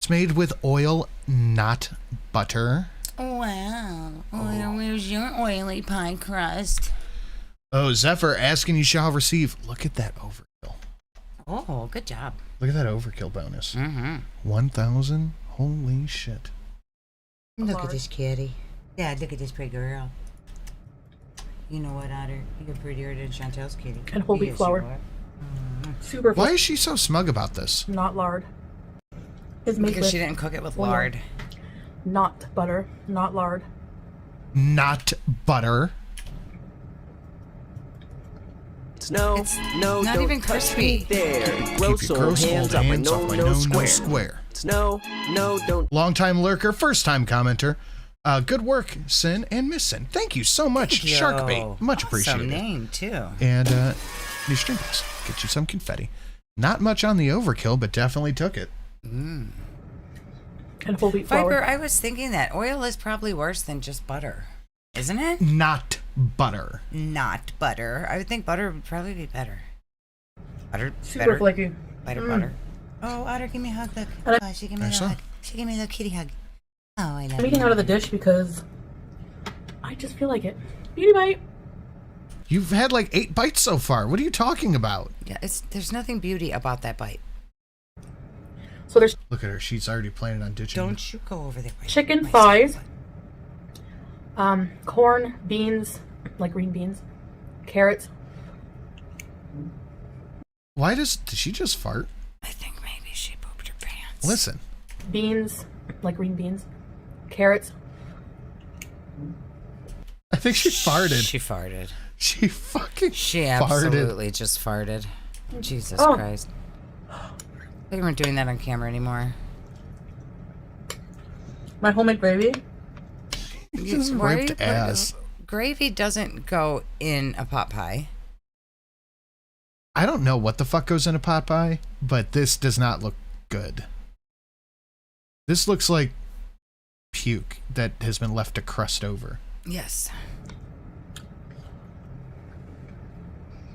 It's made with oil, not butter. Wow. Where's your oily pie crust? Oh, Zephyr asking you shall receive. Look at that overkill. Oh, good job. Look at that overkill bonus. Mm-hmm. 1,000. Holy shit. Look at this kitty. Yeah, look at this pretty girl. You know what, Otter? You're prettier than Chantel's kitty. And whole wheat Yes, you flour. are. Super Why is she so smug about this? not lard. Is made Because with she didn't cook it with oil, lard. not butter, not lard. Not butter. It's no, no, not don't even touch crispy. me there. Keep Gross your old gross hands old up hands my off my no no square. square. It's no, don't. Long-time lurker, first-time commenter. Good work, Sin and Miss Sin. Thank you so much, Thank you. Sharkbait. Much Awesome appreciated. name, too. And new stream pass. Get you some confetti. Not much on the overkill, but definitely took it. And whole wheat flour. Viper, I was thinking that oil is probably worse than just butter. Isn't it? Not butter. Not butter. I would think butter would probably be better. Butter, Super better. flaky. Lighter butter. Oh, Otter, give me a hug. Look. And Oh, she gave me a I little saw. hug. She gave me a little kitty hug. Oh, I love I'm eating you. out of the dish because I just feel like it. Beauty bite. You've had like 8 bites so far. What are you talking about? Yeah, there's nothing beauty about that bite. So there's Look at her. She's already planning on ditching. Don't you go over there. chicken My thighs, son. corn, beans, like green beans, carrots. Why did she just fart? I think maybe she pooped her pants. Listen. Beans, like green beans, carrots. I think she farted. She farted. She fucking She farted. absolutely just farted. Jesus Oh. Christ. They weren't doing that on camera anymore. My homemade gravy. Just Why are you ripped putting- ass. Gravy doesn't go in a pot pie. I don't know what the fuck goes in a pot pie, but this does not look good. This looks like puke that has been left to crust over. Yes.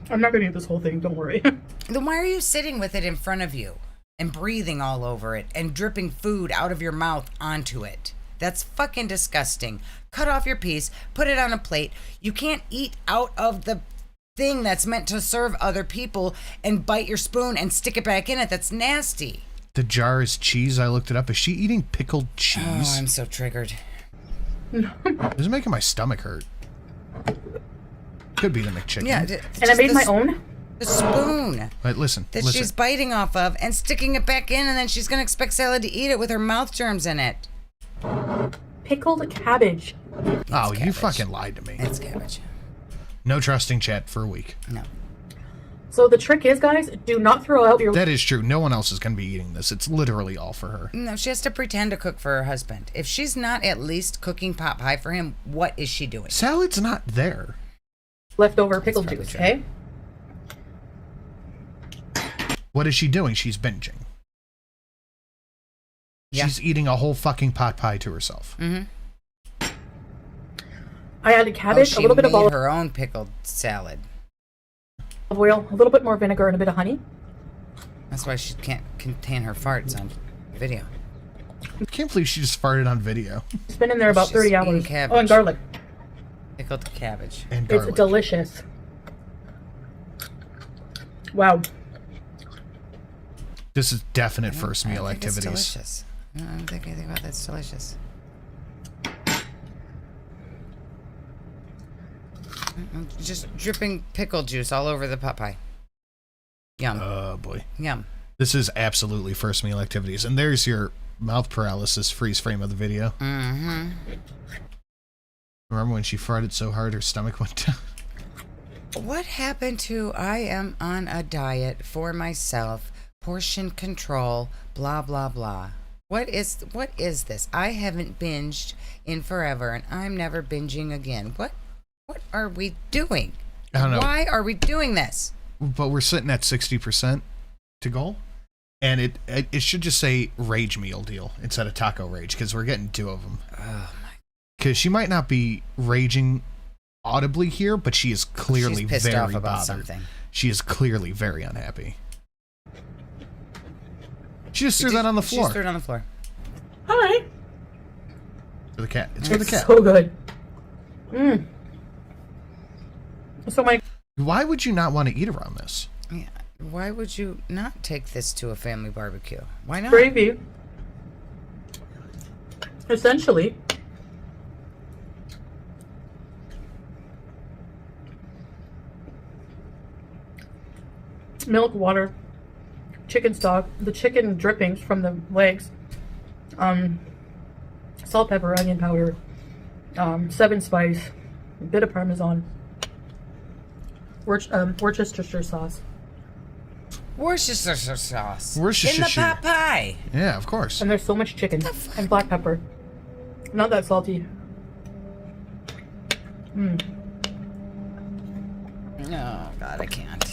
I'm not gonna eat this whole thing, don't worry. Then why are you sitting with it in front of you and breathing all over it and dripping food out of your mouth onto it? That's fucking disgusting. Cut off your piece, put it on a plate. You can't eat out of the thing that's meant to serve other people and bite your spoon and stick it back in it. That's nasty. The jar is cheese. I looked it up. Is she eating pickled cheese? Oh, I'm so triggered. This is making my stomach hurt. Could be the McChicken. Yeah, and I made my own. The spoon. But listen, that she's biting off of and sticking it back in, and then she's gonna expect Salad to eat it with her mouth germs in it. Pickled cabbage. Oh, you fucking lied to me. It's cabbage. No trusting chat for a week. No. So the trick is, guys, do not throw out your... That is true. No one else is going to be eating this. It's literally all for her. No, she has to pretend to cook for her husband. If she's not at least cooking pot pie for him, what is she doing? Salad's not there. Leftover pickle juice, okay? What is she doing? She's binging. Yeah. She's eating a whole fucking pot pie to herself. Mm-hmm. I added cabbage, she a little bit of made olive her own pickled salad. oil, a little bit more vinegar, and a bit of honey. That's why she can't contain her farts on video. I can't believe she just farted on video. It's been in there about 30 hours. Cabbage. Oh, and garlic. Pickled cabbage. And garlic. It's delicious. Wow. This is definite first meal I think activities. It's delicious. No, I don't think anything about that's delicious. Just dripping pickle juice all over the pot pie. Yum. Oh boy. Yum. This is absolutely first meal activities. And there's your mouth paralysis freeze frame of the video. Mm-hmm. Remember when she farted so hard her stomach went down? What happened to I am on a diet for myself, portion control, blah, blah, blah. What is this? I haven't binged in forever, and I'm never binging again. What are we doing? I don't know. Why are we doing this? But we're sitting at 60% to goal. And it should just say rage meal deal instead of taco rage, because we're getting 2 of them. Oh, my. Because she might not be raging audibly here, but she is clearly She's pissed very off about bothered. something. She is clearly very unhappy. She just threw that on the floor. She just threw it on the floor. Hi. For the cat. It's for the cat. So good. Mmm. So why would you not want to eat around this? Yeah. Why would you not take this to a family barbecue? Why not? Gravy. Essentially. Milk, water, chicken stock, the chicken drippings from the legs, salt, pepper, onion powder, 7 spice, a bit of Parmesan, Worcestershire sauce. Worcestershire sauce. Worcestershire. In the pot pie. Yeah, of course. And there's so much chicken and black pepper. Not that salty. Mmm. Oh, God, I can't.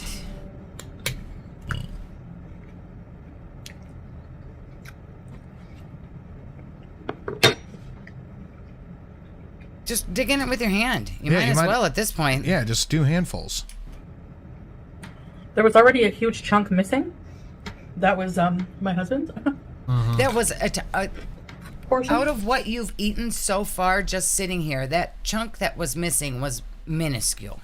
Just dig in it with your hand. You might as well at this point. Yeah, just do handfuls. There was already a huge chunk missing. That was my husband's. That was a portion. Out of what you've eaten so far, just sitting here, that chunk that was missing was minuscule.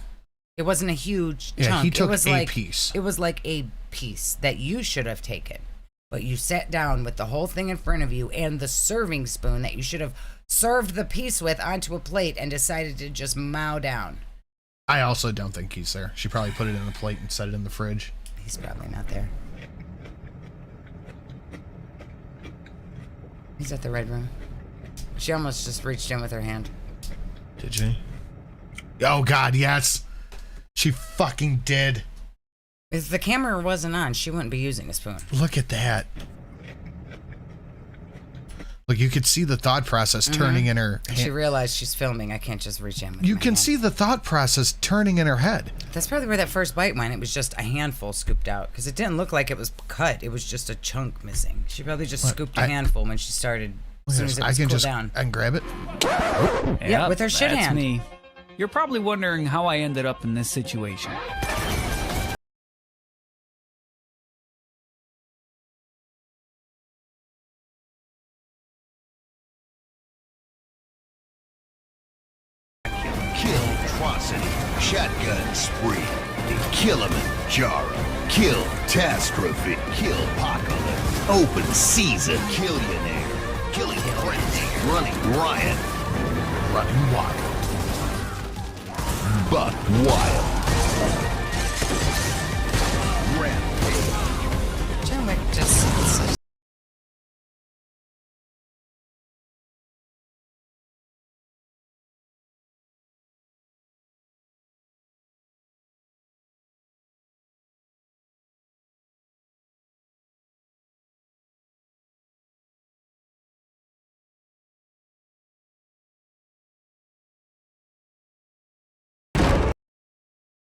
It wasn't a huge chunk. Yeah, he took it was a piece. It was like a piece that you should have taken. But you sat down with the whole thing in front of you and the serving spoon that you should have served the piece with onto a plate and decided to just mow down. I also don't think he's there. She probably put it in the plate and set it in the fridge. He's probably not there. He's at the red room. She almost just reached in with her hand. Did she? Oh, God, yes. She fucking did. If the camera wasn't on, she wouldn't be using a spoon. Look at that. Look, you could see the thought process turning in her hand. She realized she's filming. I can't just reach in with You my can hand. see the thought process turning in her head. That's probably where that first bite went. It was just a handful scooped out. Because it didn't look like it was cut. It was just a chunk missing. She probably just scooped a handful when she started As soon as it I was can cooled just down. I can grab it. Yeah, with her shit that's hand. me. You're probably wondering how I ended up in this situation. Kill atrocity, shotgun spree, Kilimanjaro, kill catastrophe, kill apocalypse, open season, killionaire, killing frenzy, running riot, running wild, buck wild, rampage. John Wick just.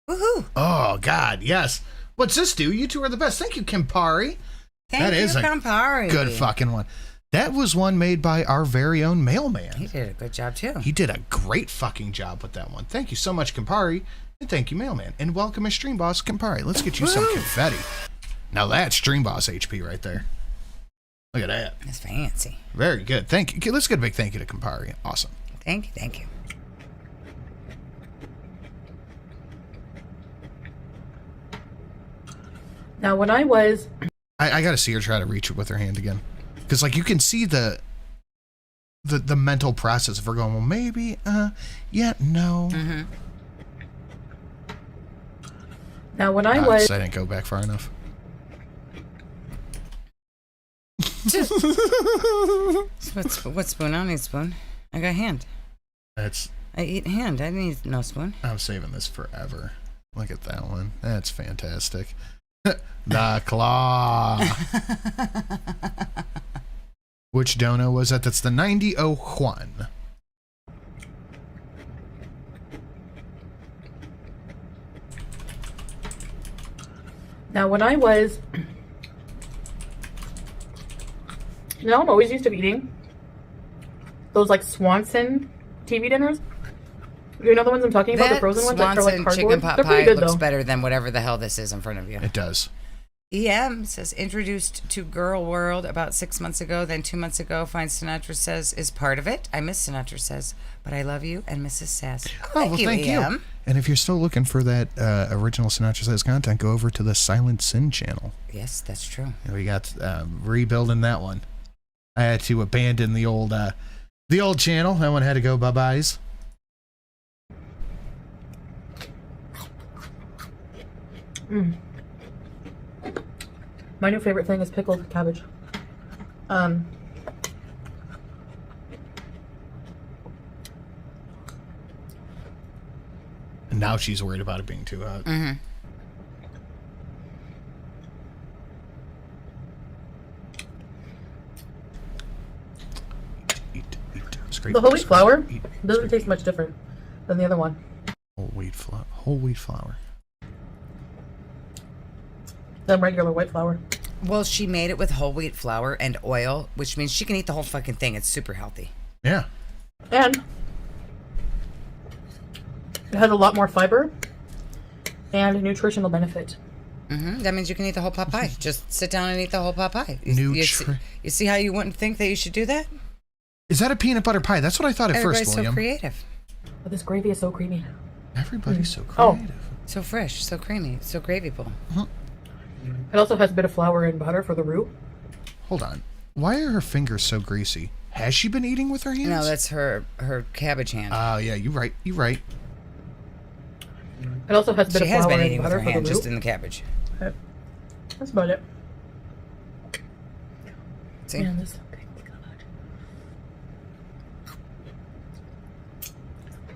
Woohoo! Oh God, yes. What's this do? You two are the best. Thank you, Campari. Thank you, Campari. Good fucking one. That was one made by our very own mailman. He did a good job too. He did a great fucking job with that one. Thank you so much, Campari. And thank you, mailman. And welcome as Stream Boss, Campari. Let's get you some confetti. Now that's Stream Boss HP right there. Look at that. That's fancy. Very good. Thank you. Okay, let's get a big thank you to Campari. Awesome. Thank you, thank you. Now, when I was... I gotta see her try to reach it with her hand again. Because, like, you can see the mental process of her going, well, maybe, yeah, no. Mm-hmm. Now, when I was... I didn't go back far enough. What spoon? I don't need spoon. I got hand. I eat hand. I need no spoon. I'm saving this forever. Look at that one. That's fantastic. The claw. Which dono was that? That's the 9001. Now, when I was... No, I'm always used to eating those, like, Swanson TV dinners. You know the ones I'm talking about? The frozen ones that are, like, Swanson cardboard? chicken pot They're pie pretty good, looks though. better than whatever the hell this is in front of you. It does. EM says, introduced to Girl World about 6 months ago, then 2 months ago, finds Sinatra Says is part of it. I miss Sinatra Says, but I love you and Mrs. Sass. Thank you. And if you're still looking for that original Sinatra Says content, go over to the Silent Sin channel. Yes, that's true. We got rebuilding that one. I had to abandon the old channel. That one had to go bye-byes. My new favorite thing is pickled cabbage. And now she's worried about it being too hot. Mm-hmm. the whole wheat flour doesn't taste much different than the other one. Whole wheat flour. Than regular white flour. Well, she made it with whole wheat flour and oil, which means she can eat the whole fucking thing. It's super healthy. Yeah. And it has a lot more fiber and nutritional benefit. Mm-hmm. That means you can eat the whole pot pie. Just sit down and eat the whole pot pie. You see how you wouldn't think that you should do that? Is that a peanut butter pie? That's what I thought at Everybody's first, William. so creative. But this gravy is so creamy. Everybody's so creative. So fresh, so creamy, so gravyful. It also has a bit of flour and butter for the roux. Hold on. Why are her fingers so greasy? Has she been eating with her hands? No, that's her cabbage hand. Oh, yeah, you're right. It also has a bit of flour been and eating with butter her for hand, the roux. just in the cabbage. Okay. That's about it. See? Man, this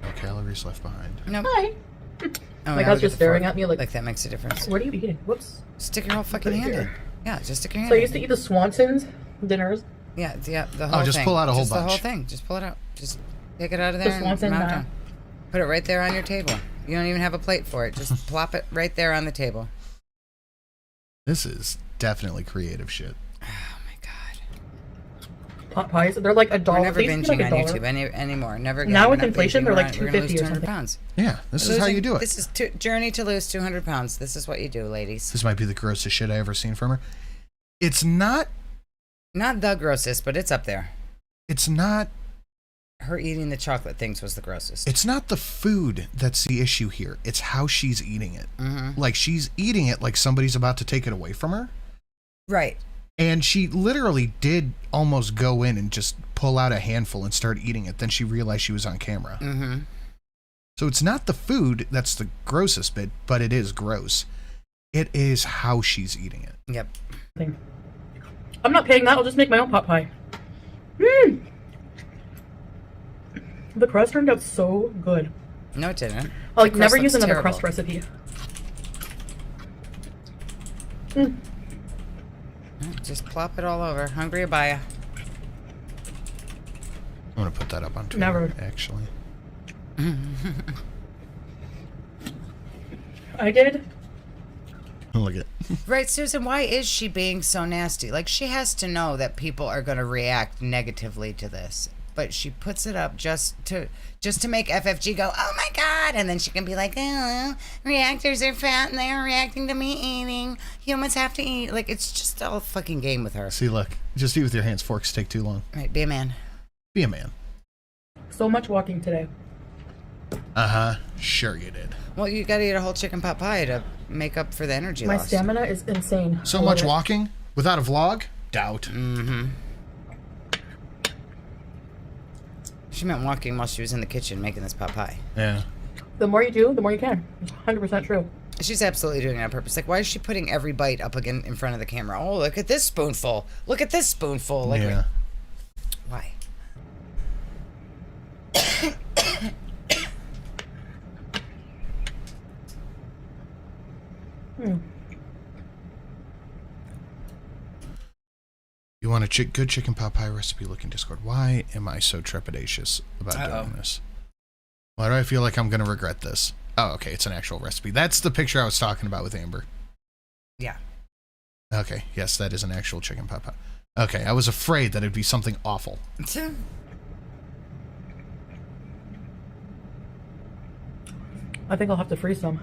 No calories left behind. No. Hi. Oh, My now god's we get just the staring fork. at me like that makes a difference. What are you eating? Whoops. Stick your whole fucking hand in. Yeah, just stick your hand So I in. used to eat the Swanson's dinners. Yeah, the whole thing. Just pull out a whole Just bunch. the whole thing. Just pull it out. Just take it out of The there and Swanson, mount it down. Put it right there on your table. You don't even have a plate for it. Just plop it right there on the table. This is definitely creative shit. Oh my god. pot pies. They're like $1. We're never They used to be binging like on $1. YouTube anymore. Never again. Now We're with not inflation, binging. they're We're like gonna lose 250 or 200 something. pounds. Yeah, this is how you do it. This is journey to lose 200 pounds. This is what you do, ladies. This might be the grossest shit I ever seen from her. It's not the grossest, but it's up there. It's not. Her eating the chocolate things was the grossest. It's not the food that's the issue here. It's how she's eating it. Mm-hmm. Like, she's eating it like somebody's about to take it away from her. Right. And she literally did almost go in and just pull out a handful and start eating it. Then she realized she was on camera. Mm-hmm. So it's not the food that's the grossest bit, but it is gross. It is how she's eating it. Yep. I'm not paying that. I'll just make my own pot pie. Mmm. The crust turned out so good. No, it didn't. I'll like The never crust use looks another terrible. crust recipe. Mm. Just plop it all over. Hungry Abaya. I'm going to put that up on Twitter, Never. actually. I did. Look at Right, Susan, why is she being so nasty? Like, she has to know that people are going to react negatively to this. But she puts it up just to make FFG go, oh my God. And then she can be like, oh, reactors are fat and they are reacting to me eating. Humans have to eat. Like, it's just all fucking game with her. See, look. Just eat with your hands. Forks take too long. Right, be a man. Be a man. So much walking today. Uh-huh. Sure you did. Well, you got to eat a whole chicken pot pie to make up for the energy My lost. stamina is insane. So I love much it. walking without a vlog? Doubt. Mm-hmm. She meant walking while she was in the kitchen making this pot pie. Yeah. The more you do, the more you can. It's 100% true. She's absolutely doing it on purpose. Like, why is she putting every bite up again in front of the camera? Oh, look at this spoonful. Look at this spoonful. Like, yeah. Why? You want a good chicken pot pie recipe? Look in Discord. Why am I so trepidatious about doing this? Why do I feel like I'm going to regret this? Oh, okay. It's an actual recipe. That's the picture I was talking about with Amber. Yeah. Okay. Yes, that is an actual chicken pot pie. Okay. I was afraid that it'd be something awful. I think I'll have to freeze some.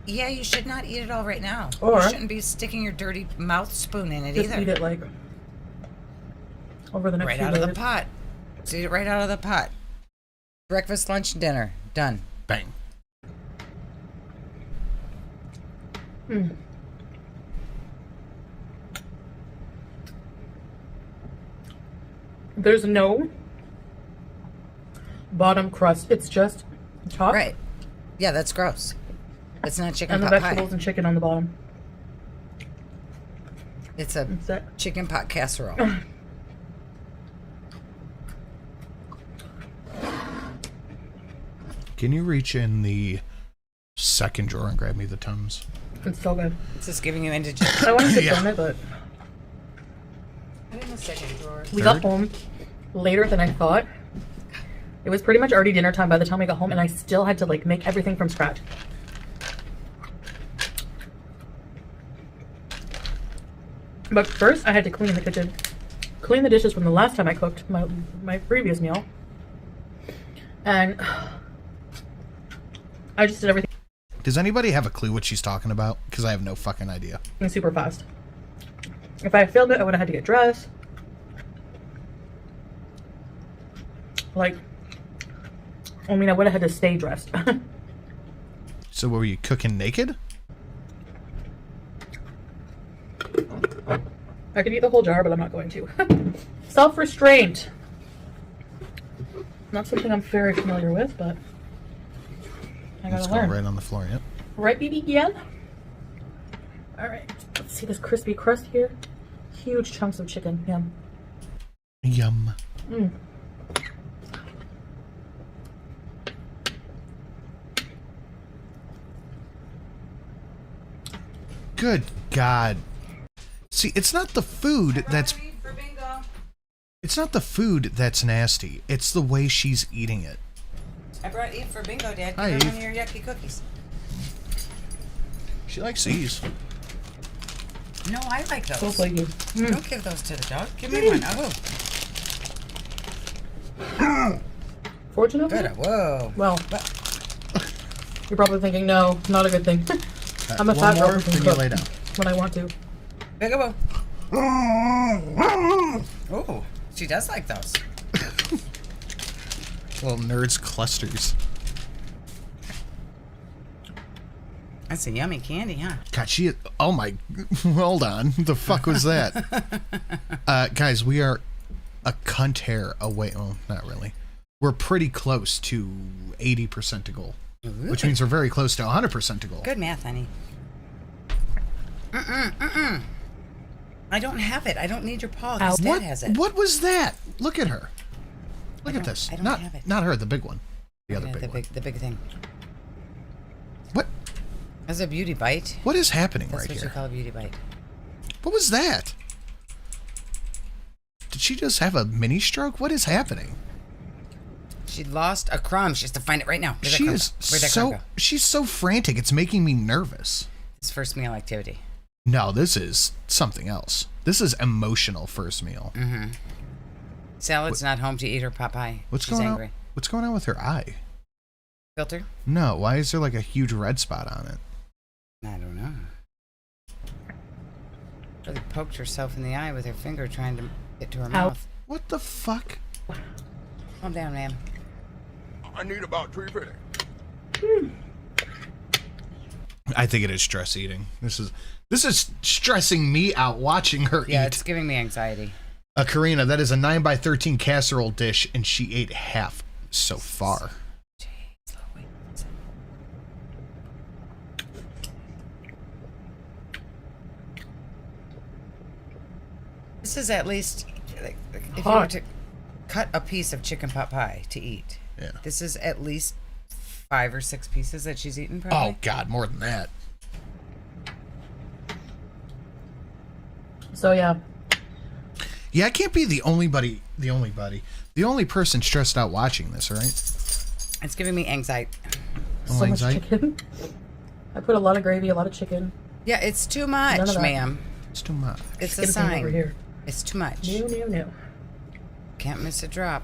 Yeah, you should not eat it all right now. Or you shouldn't be sticking your dirty mouth spoon in it Just either. eat it like over the next right few out days. of the pot. Just eat it right out of the pot. Breakfast, lunch, and dinner. Done. Bang. Mm. There's no bottom crust. It's just top. Right. Yeah, that's gross. It's not chicken And the pot vegetables pie. and chicken on the bottom. It's a chicken pot casserole. Can you reach in the second drawer and grab me the Tums? It's so good. It's just giving you indigestion. I wanted to film it, but Put it in the second drawer. we got home later than I thought. It was pretty much already dinner time by the time we got home, and I still had to like make everything from scratch. But first, I had to clean the kitchen, clean the dishes from the last time I cooked my previous meal, and I just did everything Does anybody have a clue what she's talking about? Because I have no fucking idea. super fast. If I had filmed it, I would have had to get dressed. Like, I mean, I would have had to stay dressed. So were you cooking naked? I could eat the whole jar, but I'm not going to. Self-restraint. Not something I'm very familiar with, but I It's gotta going learn. right on the floor, yep. Right, BB Gian? Alright, let's see this crispy crust here. Huge chunks of chicken. Yum. Yum. Mm. Good God. See, it's not the food that's... It's not the food that's nasty. It's the way she's eating it. I brought Eve for bingo, Dad. Hi, Give her one Eve. of your yucky cookies. She likes these. No, I like those. So flaky. Don't give those to the dog. Give me one. Oh. Fortunately? Good. Whoa. Well, you're probably thinking, no, not a good thing. I'm a one fat more, girl who then can you cook lay down. when I want to. Big a Oh, she does like those. Little nerds clusters. That's a yummy candy, huh? God, she. Oh my. Hold on. The fuck was that? Guys, we are a cunt hair away. Oh, not really. We're pretty close to 80% to goal, which means we're very close to 100% to goal. Good math, honey. I don't have it. I don't need your paw. Because Dad has it. What was that? Look at her. Look at this. I don't Not have it. not her. The big one. The other big one. The big thing. What? That's a beauty bite. What is happening That's right what here? you call a beauty bite. What was that? Did she just have a mini stroke? What is happening? She lost a crumb. She has to find it right now. Where'd that She crumb is go? Where'd that crumb so go? she's so frantic. It's making me nervous. It's first meal activity. No, this is something else. This is emotional first meal. Mm-hmm. Salad's not home to eat her pot pie. What's She's going angry. on? What's going on with her eye? Filter? No, why is there like a huge red spot on it? I don't know. Really poked herself in the eye with her finger trying to get to her mouth. What the fuck? Calm down, ma'am. I need about Treefiddy. I think it is stress eating. This is stressing me out watching her Yeah, eat. it's giving me anxiety. Karina, that is a 9x13 casserole dish, and she ate half so far. This is at least, like, if you were to cut a piece of chicken pot pie to eat, yeah, this is at least 5 or 6 pieces that she's eaten, probably. Oh, God, more than that. So, yeah. Yeah, I can't be the only person stressed out watching this, right? It's giving me anxiety. So much chicken. I put a lot of gravy, a lot of chicken. Yeah, it's too much, ma'am. It's too much. It's a Get sign. over here. It's too much. No. Can't miss a drop.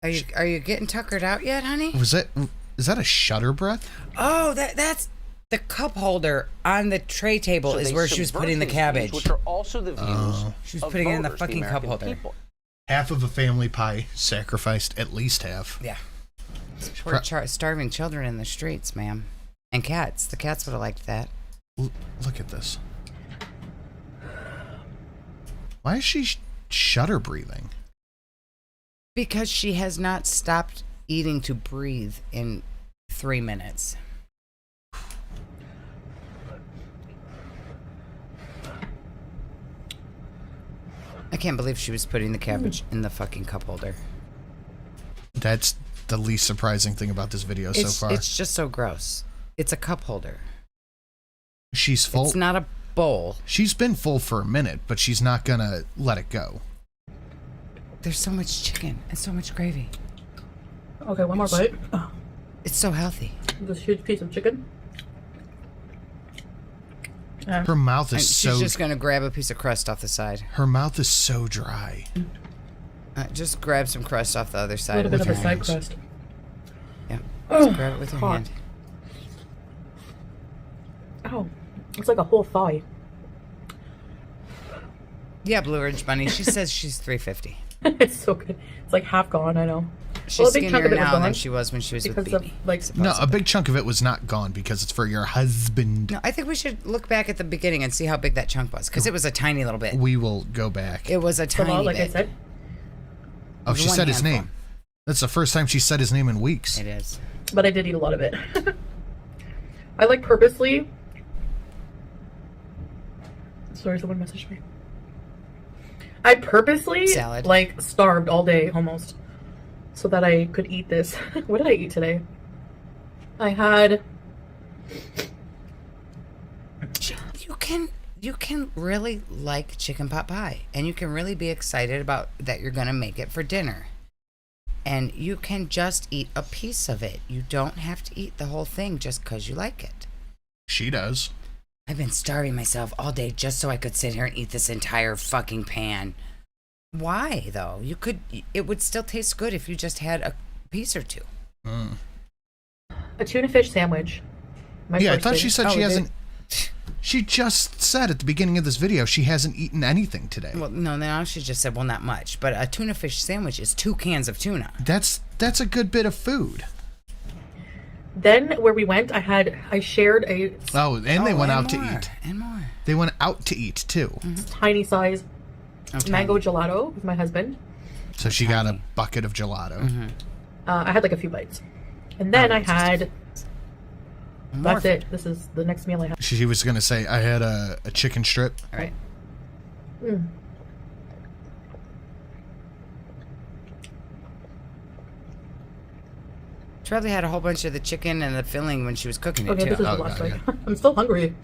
Are you getting tuckered out yet, honey? Is that a shutter breath? Oh, that's the cup holder on the tray table is where she was putting the cabbage. Which are also the views She was putting it in the fucking cup holder. Half of a family pie sacrificed, at least half. Yeah. Poor starving children in the streets, ma'am. And cats. The cats would have liked that. Look at this. Why is she shutter breathing? Because she has not stopped eating to breathe in 3 minutes. I can't believe she was putting the cabbage in the fucking cup holder. That's the least surprising thing about this video so far. It's just so gross. It's a cup holder. She's full. It's not a bowl. She's been full for a minute, but she's not gonna let it go. There's so much chicken and so much gravy. Okay, one more bite. Oh. It's so healthy. This huge piece of chicken. Her mouth is She's just gonna grab a piece of crust off the side. Her mouth is so dry. Just grab some crust off the other A side. little bit of with a your side hands. crust. Yeah. Oh, Just grab it with your hot. hand. Oh, it's like a whole thigh. Yeah, Blue Ridge Bunny. She says she's 350. It's so good. It's like half gone, I know. She's a big chunk skinnier of it was now gone than she was when she was with because of, BB. like, No, a big chunk of it was not gone because it's for your husband. No, I think we should look back at the beginning and see how big that chunk was, because it was a tiny little bit. We will go back. It was a tiny like bit. I said. Oh, she One said his handful. name. That's the first time she said his name in weeks. It is. But I did eat a lot of it. I like purposely. Sorry, someone messaged me. I purposely Salad. like starved all day almost, so that I could eat this. What did I eat today? I had. You can really like chicken pot pie, and you can really be excited about that you're gonna make it for dinner. And you can just eat a piece of it. You don't have to eat the whole thing just because you like it. She does. I've been starving myself all day just so I could sit here and eat this entire fucking pan. Why, though? It would still taste good if you just had a piece or two. Mm. A tuna fish sandwich. I thought she said she hasn't. She just said at the beginning of this video she hasn't eaten anything today. Well, no, now she just said, well, not much. But a tuna fish sandwich is 2 cans of tuna. That's a good bit of food. Then where we went, I shared a... Oh, and they went out to eat. And more. They went out to eat, too. Tiny size mango gelato with my husband. So she got a bucket of gelato. I had like a few bites. And then I had... That's it. This is the next meal I had. She was going to say, I had a chicken strip. All right. Mm. She probably had a whole bunch of the chicken and the filling when she was cooking it, Okay, too. this is the last bite. I'm still hungry.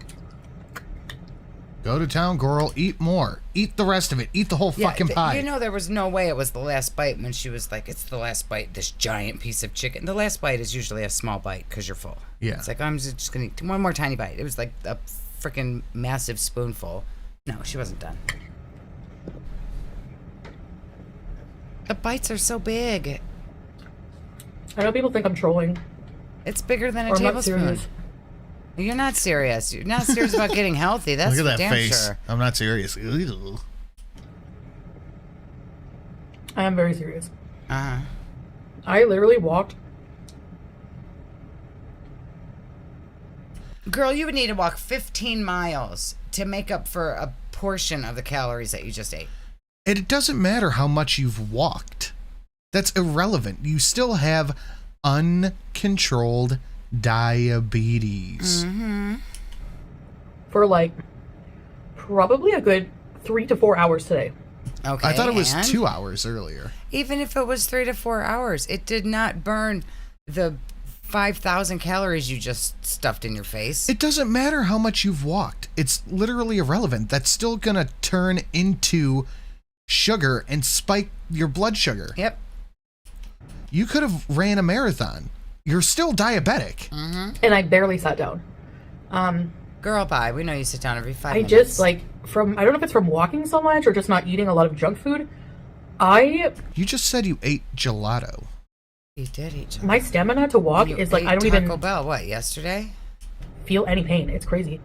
Go to town, girl. Eat more. Eat the rest of it. Eat the whole fucking pie. You know, there was no way it was the last bite when she was like, it's the last bite, this giant piece of chicken. The last bite is usually a small bite because you're full. Yeah. It's like, I'm just going to eat one more tiny bite. It was like a freaking massive spoonful. No, she wasn't done. The bites are so big. I know people think I'm trolling. It's bigger than a Or I'm not tablespoon. serious. You're not serious. You're not serious about getting healthy. That's Look at that damn face. sure. I'm not serious. Ew. I am very serious. Uh-huh. I literally walked. Girl, you would need to walk 15 miles to make up for a portion of the calories that you just ate. It doesn't matter how much you've walked. That's irrelevant. You still have uncontrolled diabetes. Mm-hmm. For like probably a good 3 to 4 hours today. Okay. I thought it was and 2 hours earlier. even if it was 3 to 4 hours, it did not burn the 5,000 calories you just stuffed in your face. It doesn't matter how much you've walked. It's literally irrelevant. That's still going to turn into sugar and spike your blood sugar. Yep. You could have ran a marathon. You're still diabetic. Mm-hmm. And I barely sat down. Girl, bye. We know you sit down every 5 I minutes. just, like, I don't know if it's from walking so much or just not eating a lot of junk food. You just said you ate gelato. You did eat gelato. My stamina to walk is like, I don't Taco even Bell, what, yesterday? feel any pain. It's crazy.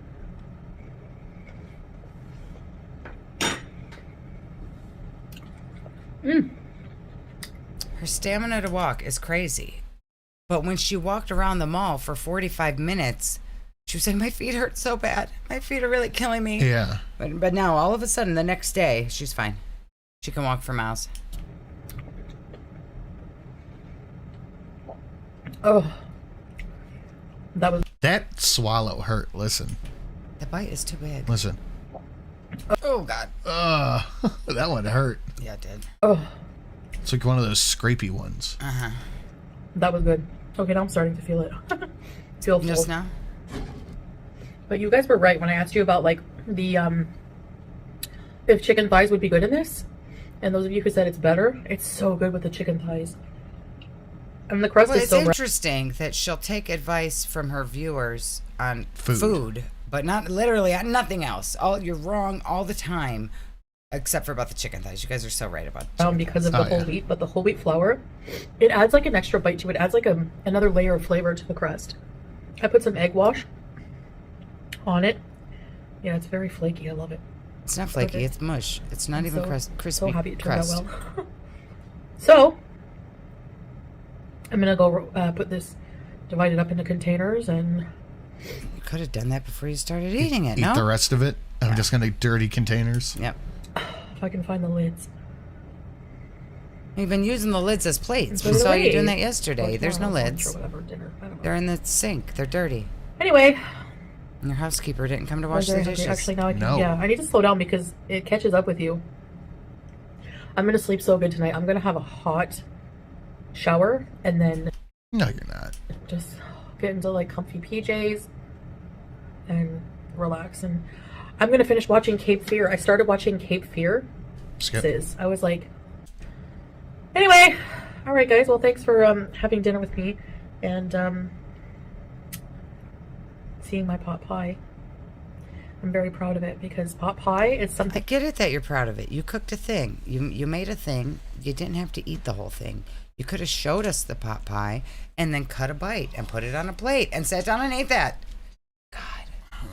Her stamina to walk is crazy. But when she walked around the mall for 45 minutes, she was saying, my feet hurt so bad. My feet are really killing me. Yeah. But now, all of a sudden, the next day, she's fine. She can walk for miles. Oh. That swallow hurt. Listen. The bite is too big. Listen. Oh, God. That one hurt. Yeah, it did. Oh. It's like one of those scrapey ones. Uh-huh. That was good. Okay, now I'm starting to feel it. Feel full. Just now? But you guys were right when I asked you about, like, the, if chicken thighs would be good in this. And those of you who said it's better, it's so good with the chicken thighs. And the crust Well, is it's so interesting that she'll take advice from her viewers on food, but not literally on nothing else. You're wrong all the time, except for about the chicken thighs. You guys are so right about because of the whole wheat, but the whole wheat flour, it adds like an extra bite to it. It adds like another layer of flavor to the crust. I put some egg wash on it. Yeah, it's very flaky. I love it. It's not flaky. Okay. It's mush. It's not even crispy. So happy it turned crust. out well. So I'm gonna go put this, divide it up into containers, and You could have done that before you started eating it. Eat No. the rest of it. I'm just going to dirty containers. Yep. if I can find the lids. You've been using the lids as plates. By We the saw you way- doing that yesterday. Or There's no tomorrow, lunch lids. or whatever, dinner. I don't know. They're in the sink. They're dirty. Anyway, And your housekeeper didn't come to I'm wash the very hungry. dishes. Actually, now I can. No. Yeah, I need to slow down because it catches up with you. I'm gonna sleep so good tonight. I'm gonna have a hot shower and then No, you're not. just get into like comfy PJs and relax. And I'm gonna finish watching Cape Fear. I started watching Cape Fear. Skip. I was like, anyway, all right, guys. Well, thanks for having dinner with me, and seeing my pot pie. I'm very proud of it because pot pie is something. I get it that you're proud of it. You cooked a thing. You made a thing. You didn't have to eat the whole thing. You could have showed us the pot pie and then cut a bite and put it on a plate and sat down and ate that. God,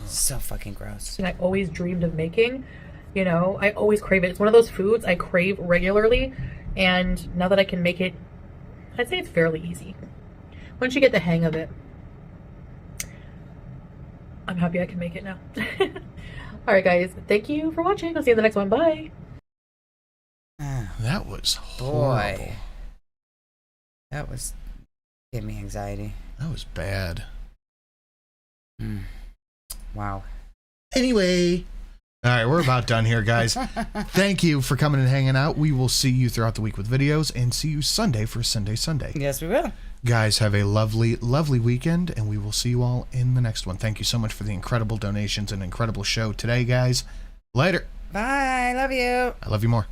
so fucking gross. I always dreamed of making. You know, I always crave it. It's one of those foods I crave regularly, and now that I can make it, I'd say it's fairly easy. Once you get the hang of it, I'm happy I can make it now. Alright guys, thank you for watching. I'll see you in the next one. Bye. That was horrible. Boy. That was gave me anxiety. That was bad. Wow. Anyway. Alright, we're about done here, guys. Thank you for coming and hanging out. We will see you throughout the week with videos and see you Sunday for Sunday Sunday. Yes, we will. Guys, have a lovely, lovely weekend, and we will see you all in the next one. Thank you so much for the incredible donations and incredible show today, guys. Later. Bye. Love you. I love you more.